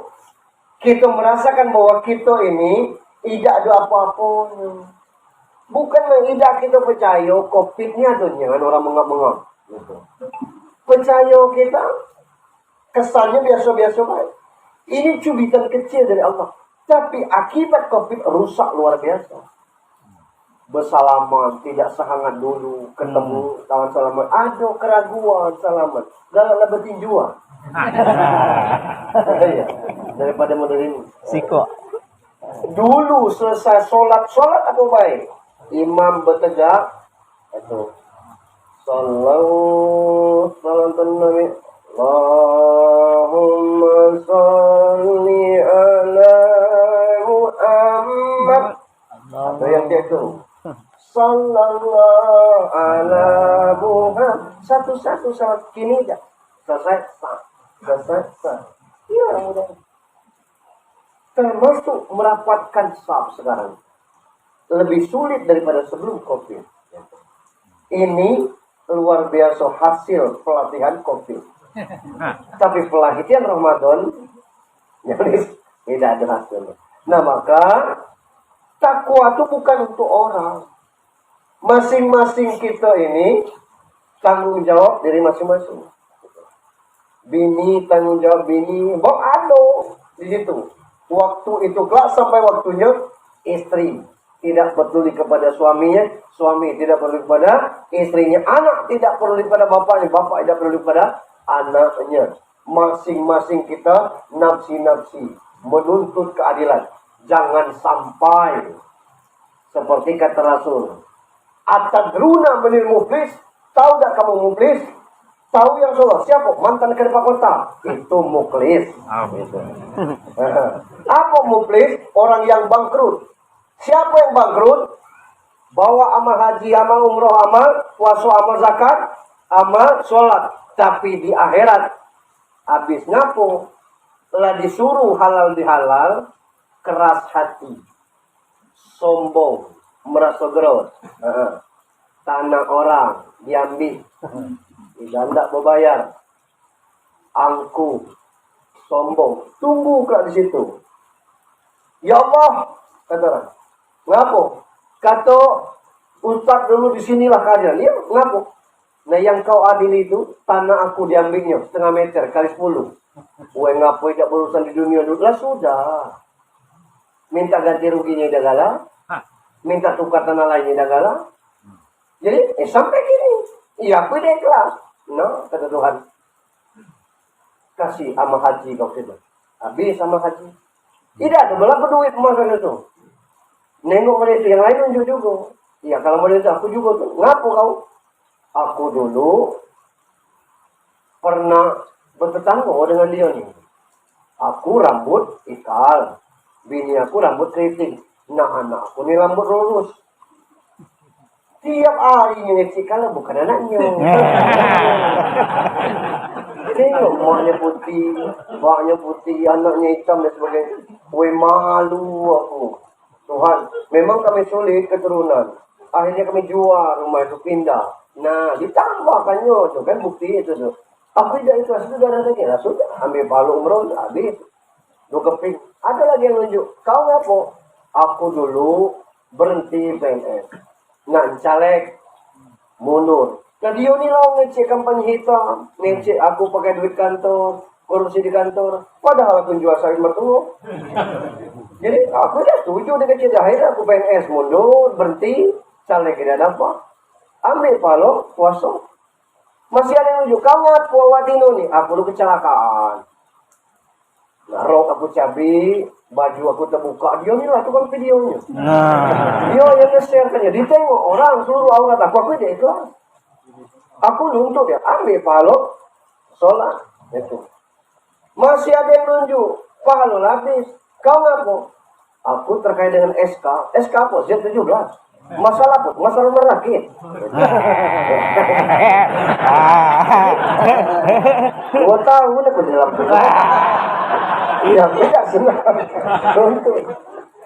kita merasakan bahwa kita ini tidak ada apa-apa. Bukan tidak kita percaya COVID-nya adanya orang mengap-mengap. Gitu. Percaya kita kesannya biasa-biasa baik. Ini cubitan kecil dari Allah. Tapi akibat COVID rusak luar biasa. Bersalaman, tidak sehangat dulu. Ketemu kawan salaman. Ada keraguan salaman. Galaklah bertinjuan. Daripada modern Siko. Dulu selesai sholat apa baik? Imam bertegak itu sallallahu Nabi Allahumma sholli ala Muhammad. Atau yang dia itu sallallahu ala Muhammad. Satu-satu salat kini dah selesai. Iya, mudah. Termasuk merapatkan saf sekarang lebih sulit daripada sebelum COVID. Ini luar biasa hasil pelatihan COVID. Tapi pelatihan Ramadan nyaris tidak ada hasilnya. Nah, maka takwa itu bukan untuk orang. Masing-masing kita ini tanggung jawab dari masing-masing. Bini tanggung jawab bini, ada di situ. Waktu itu kelak sampai waktunya istri tidak peduli kepada suaminya, suami tidak peduli kepada istrinya, anak tidak peduli kepada bapaknya, bapak tidak peduli kepada anaknya. Masing-masing kita nafsi-nafsi menuntut keadilan. Jangan sampai seperti kata Rasul, atadruna manil muflis? Tahu tak kamu muflis? Tahu yang salah siapa? Mantan kepala kota. Itu muflis. Gitu. Apa muflis? Orang yang bangkrut. Siapa yang bangkrut? Bawa amal haji, amal umroh, amal puasa, amal zakat, amal sholat. Tapi di akhirat habis ngapu, telah disuruh halal dihalal, keras hati, sombong, merasa gerot, tanah orang diambil, tidak berbayar, angkuh, sombong, tunggu kak di situ. Ya Allah, kata orang. Ngapo? Kata Ustaz dulu di sinilah keadilan. Ya, ngapo? Nah, yang kau adil itu tanah aku diambilnya 0,5 meter kali 10. Wah, ngapo tidak berurusan di dunia dulu? Lah sudah. Minta ganti ruginya dah galah. Minta tukar tanah lainnya dah galah. Jadi, sampai gini. Iya, aku dah ikhlas. No, kata Tuhan. Kasih amal haji kau sudah. Habis amal haji. Tidak ada berapa duit pemasaran itu. Nengok mereka yang lain nunjuk juga. Iya, kalau mereka aku juga tuh. Ngapu kau? Aku dulu pernah bertetangga dengan dia nih. Aku rambut ikal. Bini aku rambut keriting. Nah, anak aku nih rambut lurus. Tiap hari ngecek kalau bukan anaknya. Tengok maknya putih, baknya putih, anaknya hitam dan sebagainya. Weh, malu aku. Tuhan, memang kami sulit keturunan. Akhirnya kami jual rumah itu, pindah. Nah, ditambahkannya, itu kan bukti itu tuh. Aku tidak ikhlas itu darah lagi. Nah, sudah, ambil palu umroh, habis. 2 keping. Ada lagi yang nunjuk. Kau ngapa? Aku dulu berhenti PNS. Nah, caleg, mundur. Nah, dia ni lah ngecek kampanye hitam. Ngecek aku pakai duit kantor, korupsi di kantor. Padahal aku jual sawit mertua. Jadi aku dah setuju dengan cerita. Akhirnya aku PNS mundur, berhenti, caleg tidak dapat. Ambil palo, puasa. Masih ada yang nunjuk, kau ngaku Watino nih. Aku dulu kecelakaan. Narok aku cabai, baju aku terbuka. Dia ni lah tukang videonya. Dia yang nge-share-kannya. Ditengok orang seluruh aurat aku tidak ikhlas. Aku nuntut ya, ambil palo, sholat. Itu. Masih ada yang nunjuk. Pak lo habis. Kau ngaku? Aku terkait dengan SK. SK apa? Z17. Masalah apa? Masalah merakit. Gua tahu nih aku dalam itu. Iya, tidak senang.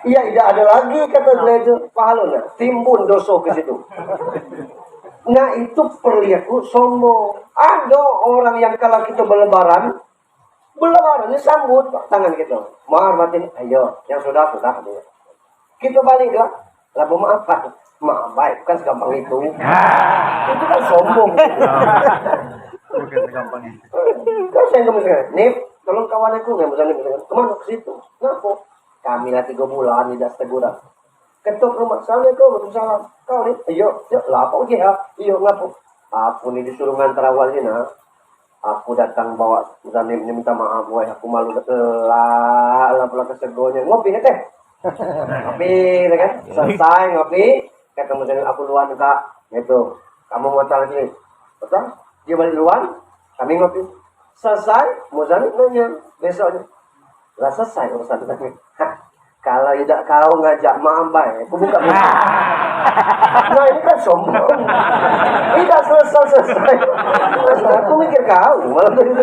Iya, tidak ada lagi kata beliau itu. Pahalnya timbun dosa ke situ. Nah itu perlihatku sombong. Ada orang yang kalau kita berlebaran sambut tangan kita. Menghormatin, ayo, yang sudah. Kita balik lah. Lalu maaf baik, kan segampang itu. Itu kan sombong. Bukan segampang itu. Kan saya ngomong sekarang, Nip, tolong kawan aku nggak misalnya kemana ke situ? Ngapo? Kami lah 3 bulan tidak teguran. Ketuk rumah, assalamualaikum, waalaikumsalam. Kau Nip, ayo, lah apa aja ya? Iyo ngapo? Aku nih disuruh ngantar awal sini, aku datang bawa Zanim ini minta maaf, boy. Aku malu lah pulang kesegonya. Ngopi teh. Ngopi, kan? Selesai ngopi. Ketemu dengan aku luan kak. Gitu. Kamu mau tahu lagi? Betul? Dia balik luan. Kami ngopi. Selesai. Mau Zanim nanya besoknya. Lah selesai urusan tadi. Kalau tidak kau ngajak maaf baik, aku buka buka. Nah ini kan sombong. Tidak selesai. Aku mikir kau malah begitu.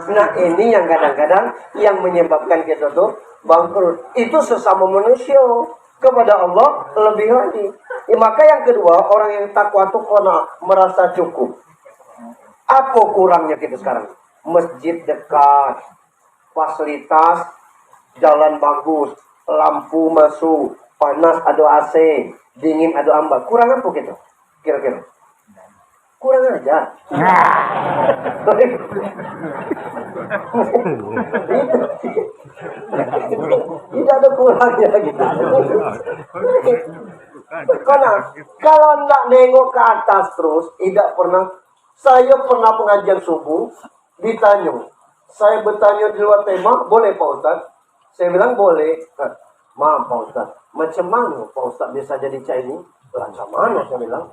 Nah ini yang kadang-kadang yang menyebabkan kita tuh bangkrut. Itu sesama manusia kepada Allah lebih lagi. Ya, maka yang kedua orang yang takwa itu merasa cukup. Apa kurangnya kita sekarang? Masjid dekat, fasilitas jalan bagus, lampu masuk, panas ada AC, dingin ada ambak. Kurang apa gitu? Kira-kira? Kurang aja. Tidak ada kurangnya gitu. Karena kalau tidak nengok ke atas terus, tidak pernah. Saya pernah pengajian subuh, ditanya. Saya bertanya di luar tema, boleh Pak Ustaz? Saya bilang boleh. Maaf Pak Ustaz, macam mana Pak Ustaz bisa jadi Chinese? Macam mana saya bilang?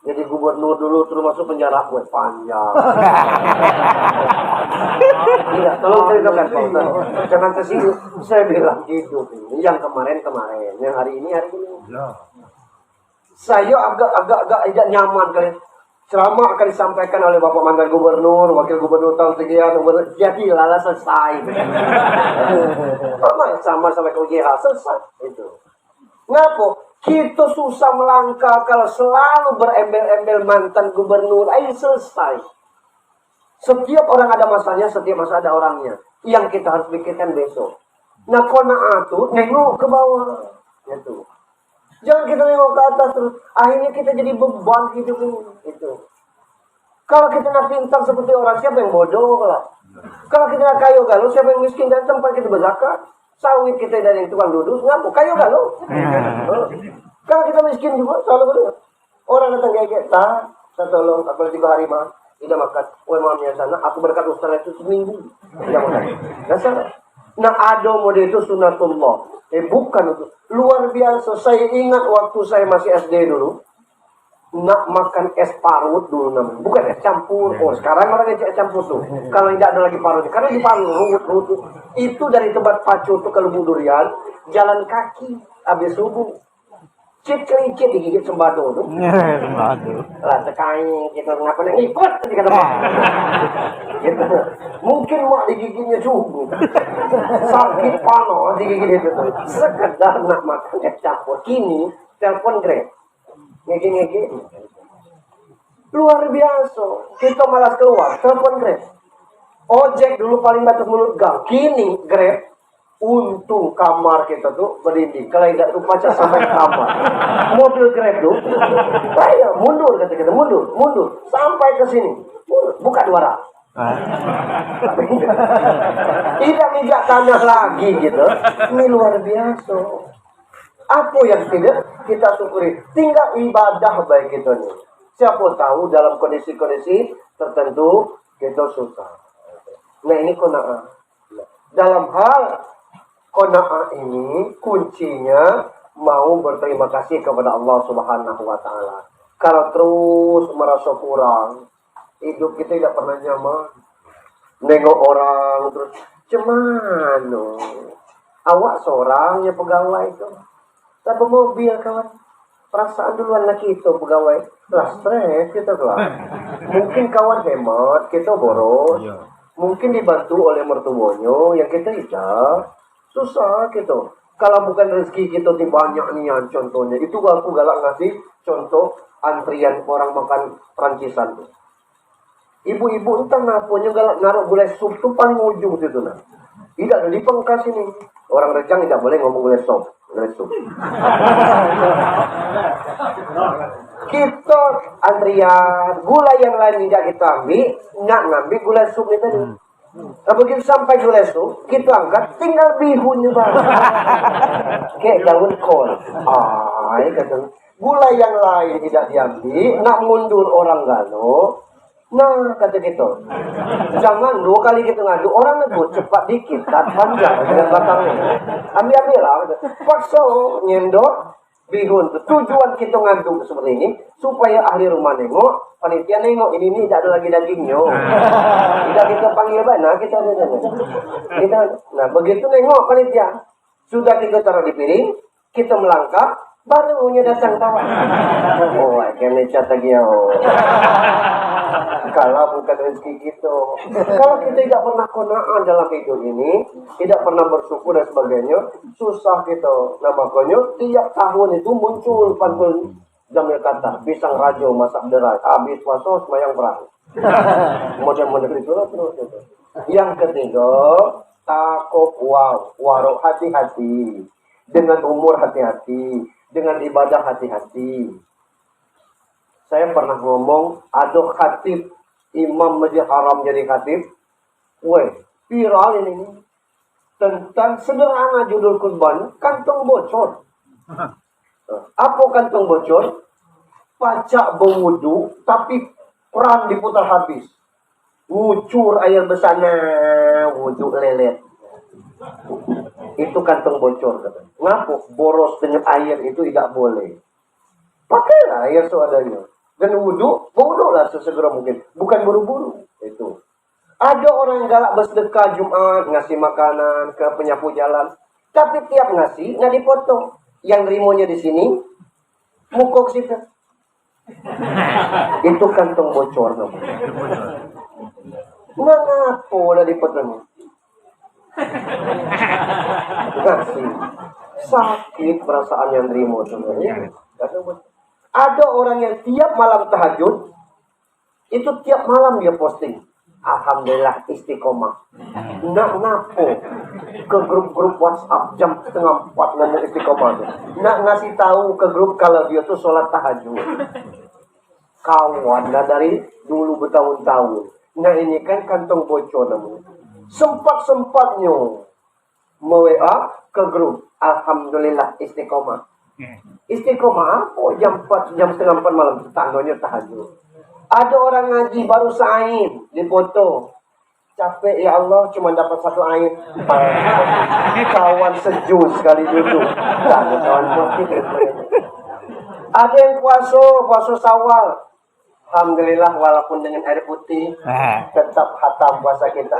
Jadi gubernur dulu terus masuk penjara, gue panjang. Tidak, tolong ceritakan Pak Ustaz. Jangan ke sini. Saya bilang gitu. Yang kemarin, yang hari ini. Saya agak nyaman kali. Ceramah akan disampaikan oleh Bapak Mantan Gubernur, Wakil Gubernur tahun sekian, jadi lala selesai. Sama sampai ke UJH selesai. Itu. Ngapa? Kita susah melangkah kalau selalu berembel-embel mantan gubernur. Ayo selesai. Setiap orang ada masanya, setiap masa ada orangnya. Yang kita harus pikirkan besok. Nah, qanaah itu nengok ke bawah. Itu. Jangan kita nengok ke atas terus. Akhirnya kita jadi beban hidup ini. Itu. Kalau kita nak pintar seperti orang, siapa yang bodoh lah. Kalau kita nak kayu galau, siapa yang miskin dan tempat kita berzakat. Sawit kita dari yang tukang duduk, ngapu kayu galau. Kalau kita miskin juga, selalu begitu. Orang datang kayak kita, saya tolong, apalagi 3 hari mah, tidak makan. Wah mamanya sana, aku berkat Ustaz itu seminggu. Tidak makan. Nah, salah. Nah, ada mode itu sunatullah. Bukan itu. Luar biasa. Saya ingat waktu saya masih SD dulu. Nak makan es parut dulu namanya. Bukan es campur. Oh, sekarang orang es campur tuh. Kalau tidak ada lagi parut. Karena di parut, ruut. Itu dari tempat pacu tuh ke Lubuk Durian. Jalan kaki. Habis subuh. Cit-cit digigit sembado tuh. Sembado. Lah sekarang kita ngapa yang ikut tadi kata Pak. Gitu. Mungkin mak digigitnya subuh. Sakit panas digigit itu tuh. Sekedar nak makan es campur. Kini telepon Grab. Ngeki. Luar biasa. Kita malas keluar. Telepon Grab. Ojek dulu paling batas mulut gang. Kini Grab. Untung kamar kita tuh berdinding. Kalau tidak tuh pacar sampai ke kamar. Mobil Grab tuh. Ayo mundur kata kita. Mundur. Sampai ke sini. Buka 200. Tidak minjak tanah lagi gitu. Ini luar biasa. Apa yang tidak kita syukuri? Tinggal ibadah baik kita nih. Siapa tahu dalam kondisi-kondisi tertentu kita susah. Nah ini qanaah. Dalam hal qanaah ini kuncinya mau berterima kasih kepada Allah Subhanahu wa taala. Kalau terus merasa kurang, hidup kita tidak pernah nyaman. nengok orang terus cemano. Awak seorang ya pegawai itu. Tapi mobil kawan. Perasaan duluan lagi itu pegawai. Lah stres kita lah. Mungkin kawan hemat, kita boros. Mungkin dibantu oleh mertuanya yang kita tidak. Susah gitu. Kalau bukan rezeki kita banyak nian contohnya. Itu aku galak ngasih contoh antrian orang makan Francisan tuh. Ibu-ibu entah ngapunya galak naruh gulai sup tuh paling ujung situ nah. Tidak di pengkas ini. Orang Rejang tidak boleh ngomong gulai sup. Kita antrian gula yang lain tidak kita ambil, nak ngambil gula sup itu tadi. Nah, begitu sampai gula sup, kita angkat, tinggal bihunnya bang. Kayak daun kol. Kata gula yang lain tidak diambil, nak mundur orang galo. Nah, kata gitu. Jangan 2 kali kita ngadu, orang ngebut cepat dikit, tak panjang dengan batangnya. Ambil lah. Paksa nyendor bihun. Tujuan kita ngadu seperti ini supaya ahli rumah nengok, panitia nengok ini tidak ada lagi dagingnya. Tidak kita panggil mana kita ada. Nah, begitu nengok panitia, sudah kita taruh di piring, kita melangkah, barunya datang tawa. Oh, kena catat dia. Kalau bukan rezeki kita. Kalau kita tidak pernah kona'an dalam hidup ini, tidak pernah bersyukur dan sebagainya, susah kita. Nah makanya tiap tahun itu muncul pantun Jamil kata, pisang rajo masak deras, habis puasa semayang perang. Model-model itu terus. Yang ketiga, takut warok hati-hati. Dengan umur hati-hati, dengan ibadah hati-hati. Saya pernah ngomong, ada khatib imam Masjid Haram jadi khatib. Viral ini. Tentang sederhana judul kurban, kantong bocor. Apa kantong bocor? Pacak berwudu, tapi peran diputar habis. Ngucur air besarnya, wudu lelet. Itu kantong bocor. Ngapa? Boros dengan air itu tidak boleh. Pakailah air seadanya. Dan berwudulah sesegera mungkin. Bukan buru-buru. Itu. Ada orang yang galak bersedekah Jumat, ngasih makanan ke penyapu jalan. Tapi tiap ngasih, nggak dipotong. Yang rimonya di sini, mukok situ. Itu kantong bocor namanya. Mengapa udah dipotong? Ngasih. Sakit perasaan yang rimo sebenarnya. Ada orang yang tiap malam tahajud, itu tiap malam dia posting. Alhamdulillah istiqomah. Nak ngapo ke grup-grup WhatsApp jam 3:30 ngomong istiqomah. Nak ngasih tahu ke grup kalau dia tuh sholat tahajud. Kawan dari dulu bertahun-tahun. Nah ini kan kantong bocor namanya. Sempat-sempatnya me-WA ke grup. Alhamdulillah istiqomah. Istiqomah apa? Jam 3:30 malam tetangganya tahajud. Ada orang ngaji baru sain dipoto. Capek ya Allah cuma dapat 1 ain. Kawan sejuk sekali duduk. Kawan ada yang puasa Syawal. Alhamdulillah walaupun dengan air putih tetap khatam puasa kita.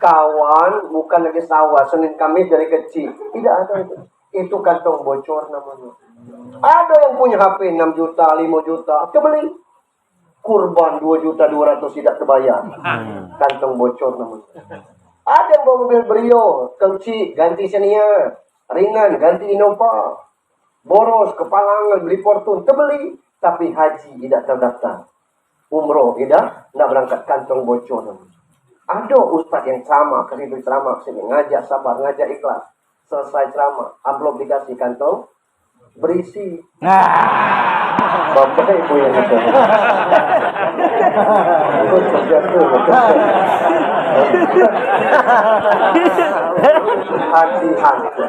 Kawan bukan lagi sawah Senin Kamis dari kecil. Tidak ada itu. Itu kantong bocor namanya. Ada yang punya HP 6 juta, 5 juta, kebeli. Kurban 2.200.000 tidak terbayar. Kantong bocor namanya. Ada yang bawa mobil Brio, kecil, ganti Xenia, ringan, ganti Innova. Boros, kepalangan, beli Fortune, kebeli. Tapi haji tidak terdaftar. Umroh tidak berangkat, kantong bocor namanya. Ada ustaz yang sama, keribu ceramah, sini ngajak sabar, ngajak ikhlas. Selesai ceramah, amplop dikasih kantong berisi. Bapak ibu yang itu. Aku kerja tuh. Hati-hati.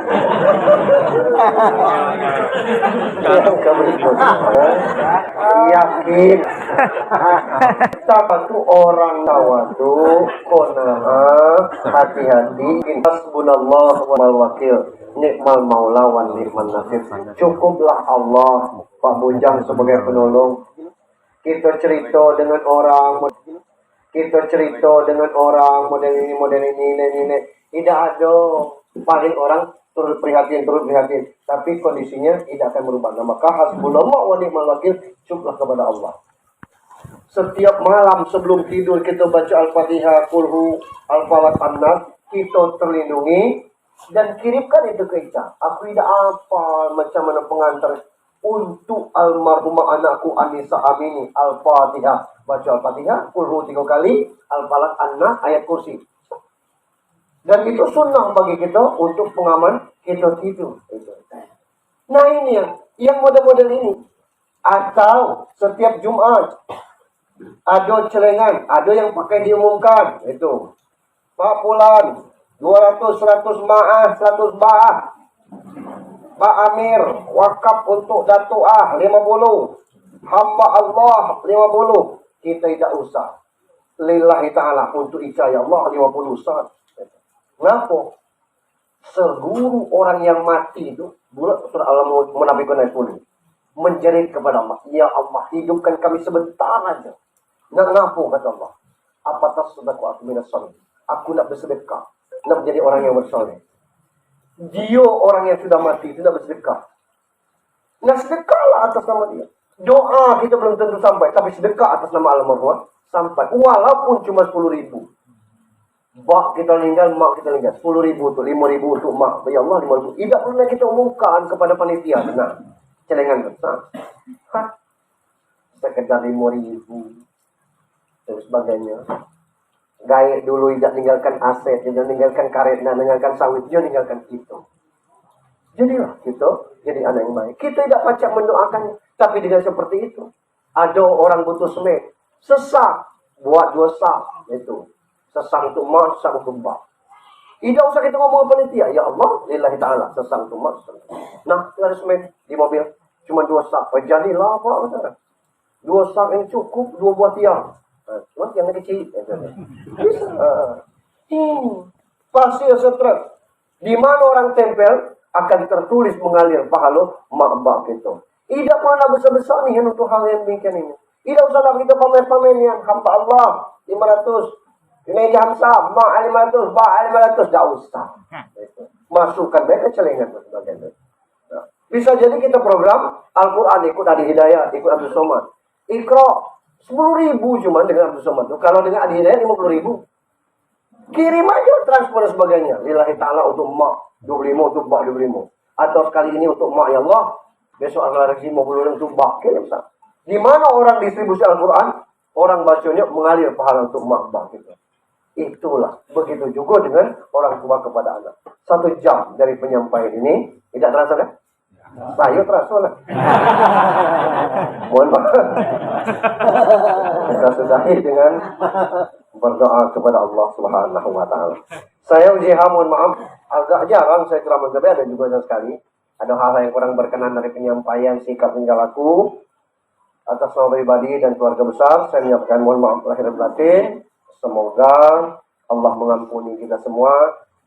Yang berikutnya, yakin. Siapa tuh orang tawadu, kona'ah, hati-hati. Hasbunallah wal wakil. Nikmal maula wa ni'man nasir. Cukuplah Allah, Pak Bujang sebagai penolong. Kita cerita dengan orang Kita cerita dengan orang model ini. Tidak ada. Paling orang turut prihatin. Tapi kondisinya tidak akan berubah. Nah, maka hasbunallah wa ni'mal wakil, cukuplah kepada Allah. Setiap malam sebelum tidur kita baca Al-Fatihah, Qulhu, Al-Falaq, An-Nas, kita terlindungi dan kirimkan itu ke kita. Aku tidak apa macam mana pengantar untuk almarhumah anakku Anissa Amini, Al-Fatihah. Baca Al-Fatihah, Qulhu 3 kali, Al-Falaq, An-Nas, ayat kursi. Dan itu sunnah bagi kita untuk pengaman kita tidur. Nah ini yang model-model ini. Atau setiap Jumat ada celengan, ada yang pakai diumumkan. Itu Pak Fulan 200, 100 ma'ah, 100 ba'ah. Pak Amir wakaf untuk Datuk 50. Hamba Allah 50. Kita tidak usah. Lillahi ta'ala untuk ijayah Allah 50 Ustaz. Kenapa? Seguru orang yang mati itu, surah Al-Munafiqun ayat 10, menjerit kepada Allah, ya Allah, hidupkan kami sebentar aja. Nak kenapa kata Allah? Apa tasdaku aku minas salih? Aku nak bersedekah, nak menjadi orang yang bersoleh. Dia orang yang sudah mati, tidak bersedekah. Nah sedekahlah atas nama dia. Doa kita belum tentu sampai, tapi sedekah atas nama almarhum sampai. Walaupun cuma 10.000. Bak kita meninggal, mak kita meninggal. 10.000 tu, 5.000 untuk mak. Ya Allah, 5.000. Tidak pernah kita umumkan kepada panitia. Nah, celengan besar. Sekedar 5.000. Dan sebagainya. Gaya dulu tidak meninggalkan aset, tidak meninggalkan karet, tidak meninggalkan sawit, dia meninggalkan itu. Jadilah kita jadi anak yang baik. Kita tidak pacak mendoakannya. Tapi dengan seperti itu. Ada orang butuh semen. Sesak. Buat 2 sak. Itu. Sesang untuk mak, sesang untuk bak. Tidak usah kita ngomong panitia. Ya Allah, lillahi ta'ala. Sesang untuk mak, sesang untuk bak. Nah, ada semen di mobil. Cuma 2 sak. Jadilah apa? 2 sak ini cukup, 2 buah tiang. Cuma tiang kecil. Bisa. Pasir stres. Di mana orang tempel, akan tertulis mengalir pahala mak bak kita. Tidak pernah besar-besar nih untuk hal yang demikian ini. Tidak usah kita pamer-pamer yang hamba Allah 500. Meja Hamsah, mak 500, bak 500, tak usah. Masukkan mereka celengan dan sebagainya. Nah, bisa jadi kita program Al-Quran ikut Adi Hidayat, ikut Abdul Somad. Iqra 10.000 cuma dengan Abdul Somad. Kalau dengan Adi Hidayat 50.000. Kirim aja transfer dan sebagainya. Lillahi ta'ala untuk mak 25, untuk bak 25. Atau sekali ini untuk mak ya Allah. Besok akan lagi 50 untuk bak. Kirim sah. Di mana orang distribusi Al-Quran, orang bacanya mengalir pahala untuk mak bak gitu. Itulah. Begitu juga dengan orang tua kepada anak. 1 jam dari penyampaian ini. Tidak terasa kan? Saya terasa lah. Mohon maaf. Kita sudahi dengan berdoa kepada Allah Subhanahu wa ta'ala. Saya Ujiha, mohon maaf. Agak jarang saya ceramah, tapi ada juga sekali. Ada hal yang kurang berkenan dari penyampaian sikap tingkah laku. Atas nama pribadi dan keluarga besar, saya menyampaikan mohon maaf lahir dan batin. Semoga Allah mengampuni kita semua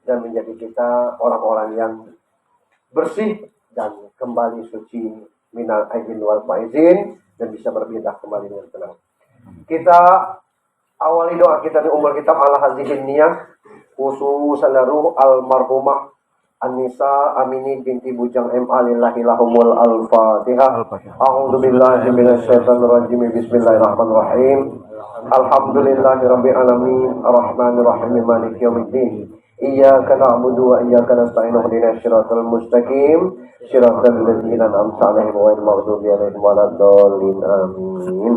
dan menjadi kita orang-orang yang bersih dan kembali suci minal aidin wal faizin dan bisa berpindah kembali dengan tenang. Kita awali doa kita di umur kitab ala hazihin niyah khususan ruh almarhumah Anissa Amini binti Bujang M.A. lillahi lahumul al-fatihah. A'udzubillahi minasyaitonirrajim. Bismillahirrahmanirrahim. Alhamdulillahi rabbil alamin arrahmanir rahim maliki yaumiddin. Iyyaka na'budu wa iyyaka nasta'in ihdinas siratal mustaqim siratal ladzina an'amta 'alaihim ghairil maghdubi 'alaihim waladdallin. Amin.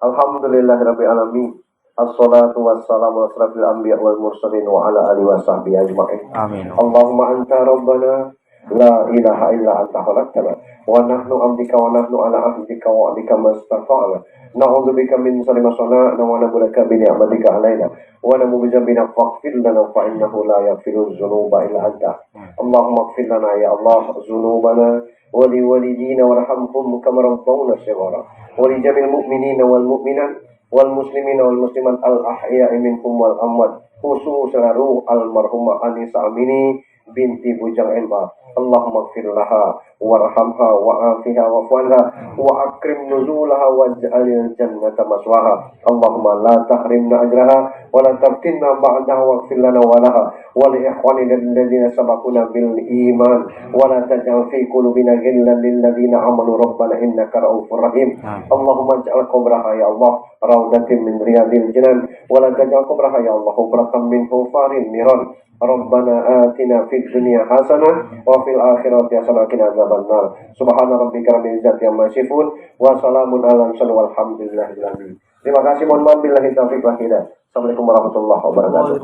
Alhamdulillahi rabbil alamin. Assalatu wassalamu ala asrafil anbiya wal mursalin wa ala alihi wa sahbihi ajma'in. Amin. Allahumma anta rabbana la ilaha illa anta khalaqtana wa nahnu abdika wa nahnu ala ahdika wa wa'dika mastata'na. Na'udzubika min syarri ma sana'na wa nabulaka bi ni'matika alaina wa namubiza bina faghfir lana fa innahu la yaghfiru dzunuba illa anta. Allahumma ighfir lana ya Allah dzunubana wa li walidina warhamhum kama rabbawna shighara wa li jamil mu'minina wal mu'minat wal muslimin wal muslimat al ahya'i minhum wal amwat khususan ruh almarhumah Anissa Amini binti Bujang Enbah. Allahumma gfir laha warhamha wa'afiha wa'fu'anha wa akrim nuzulaha waj'alil jannata maswaha. Allahumma la tahrimna ajraha wa la taftinna ba'daha waghfir lana wa laha wa li ikhwanina alladhina sabaquna bil iman wa la taj'al fi qulubina ghillan lil ladzina amanu rabbana innaka ra'ufur rahim. Allahumma ij'al qabraha ya Allah rawdatin min riyadil jinan wa la taj'al qabraha ya Allah hufratan min hufarin niran. Rabbana atina fid dunya hasanah wa fil akhirati hasanah wa qina adzabannar. Subhana rabbika rabbil izzati amma yasifun wa salamun alal mursalin walhamdulillahil alamin. Terima kasih, mohon maaf billahi taufiq wal hidayah. Assalamualaikum warahmatullahi wabarakatuh.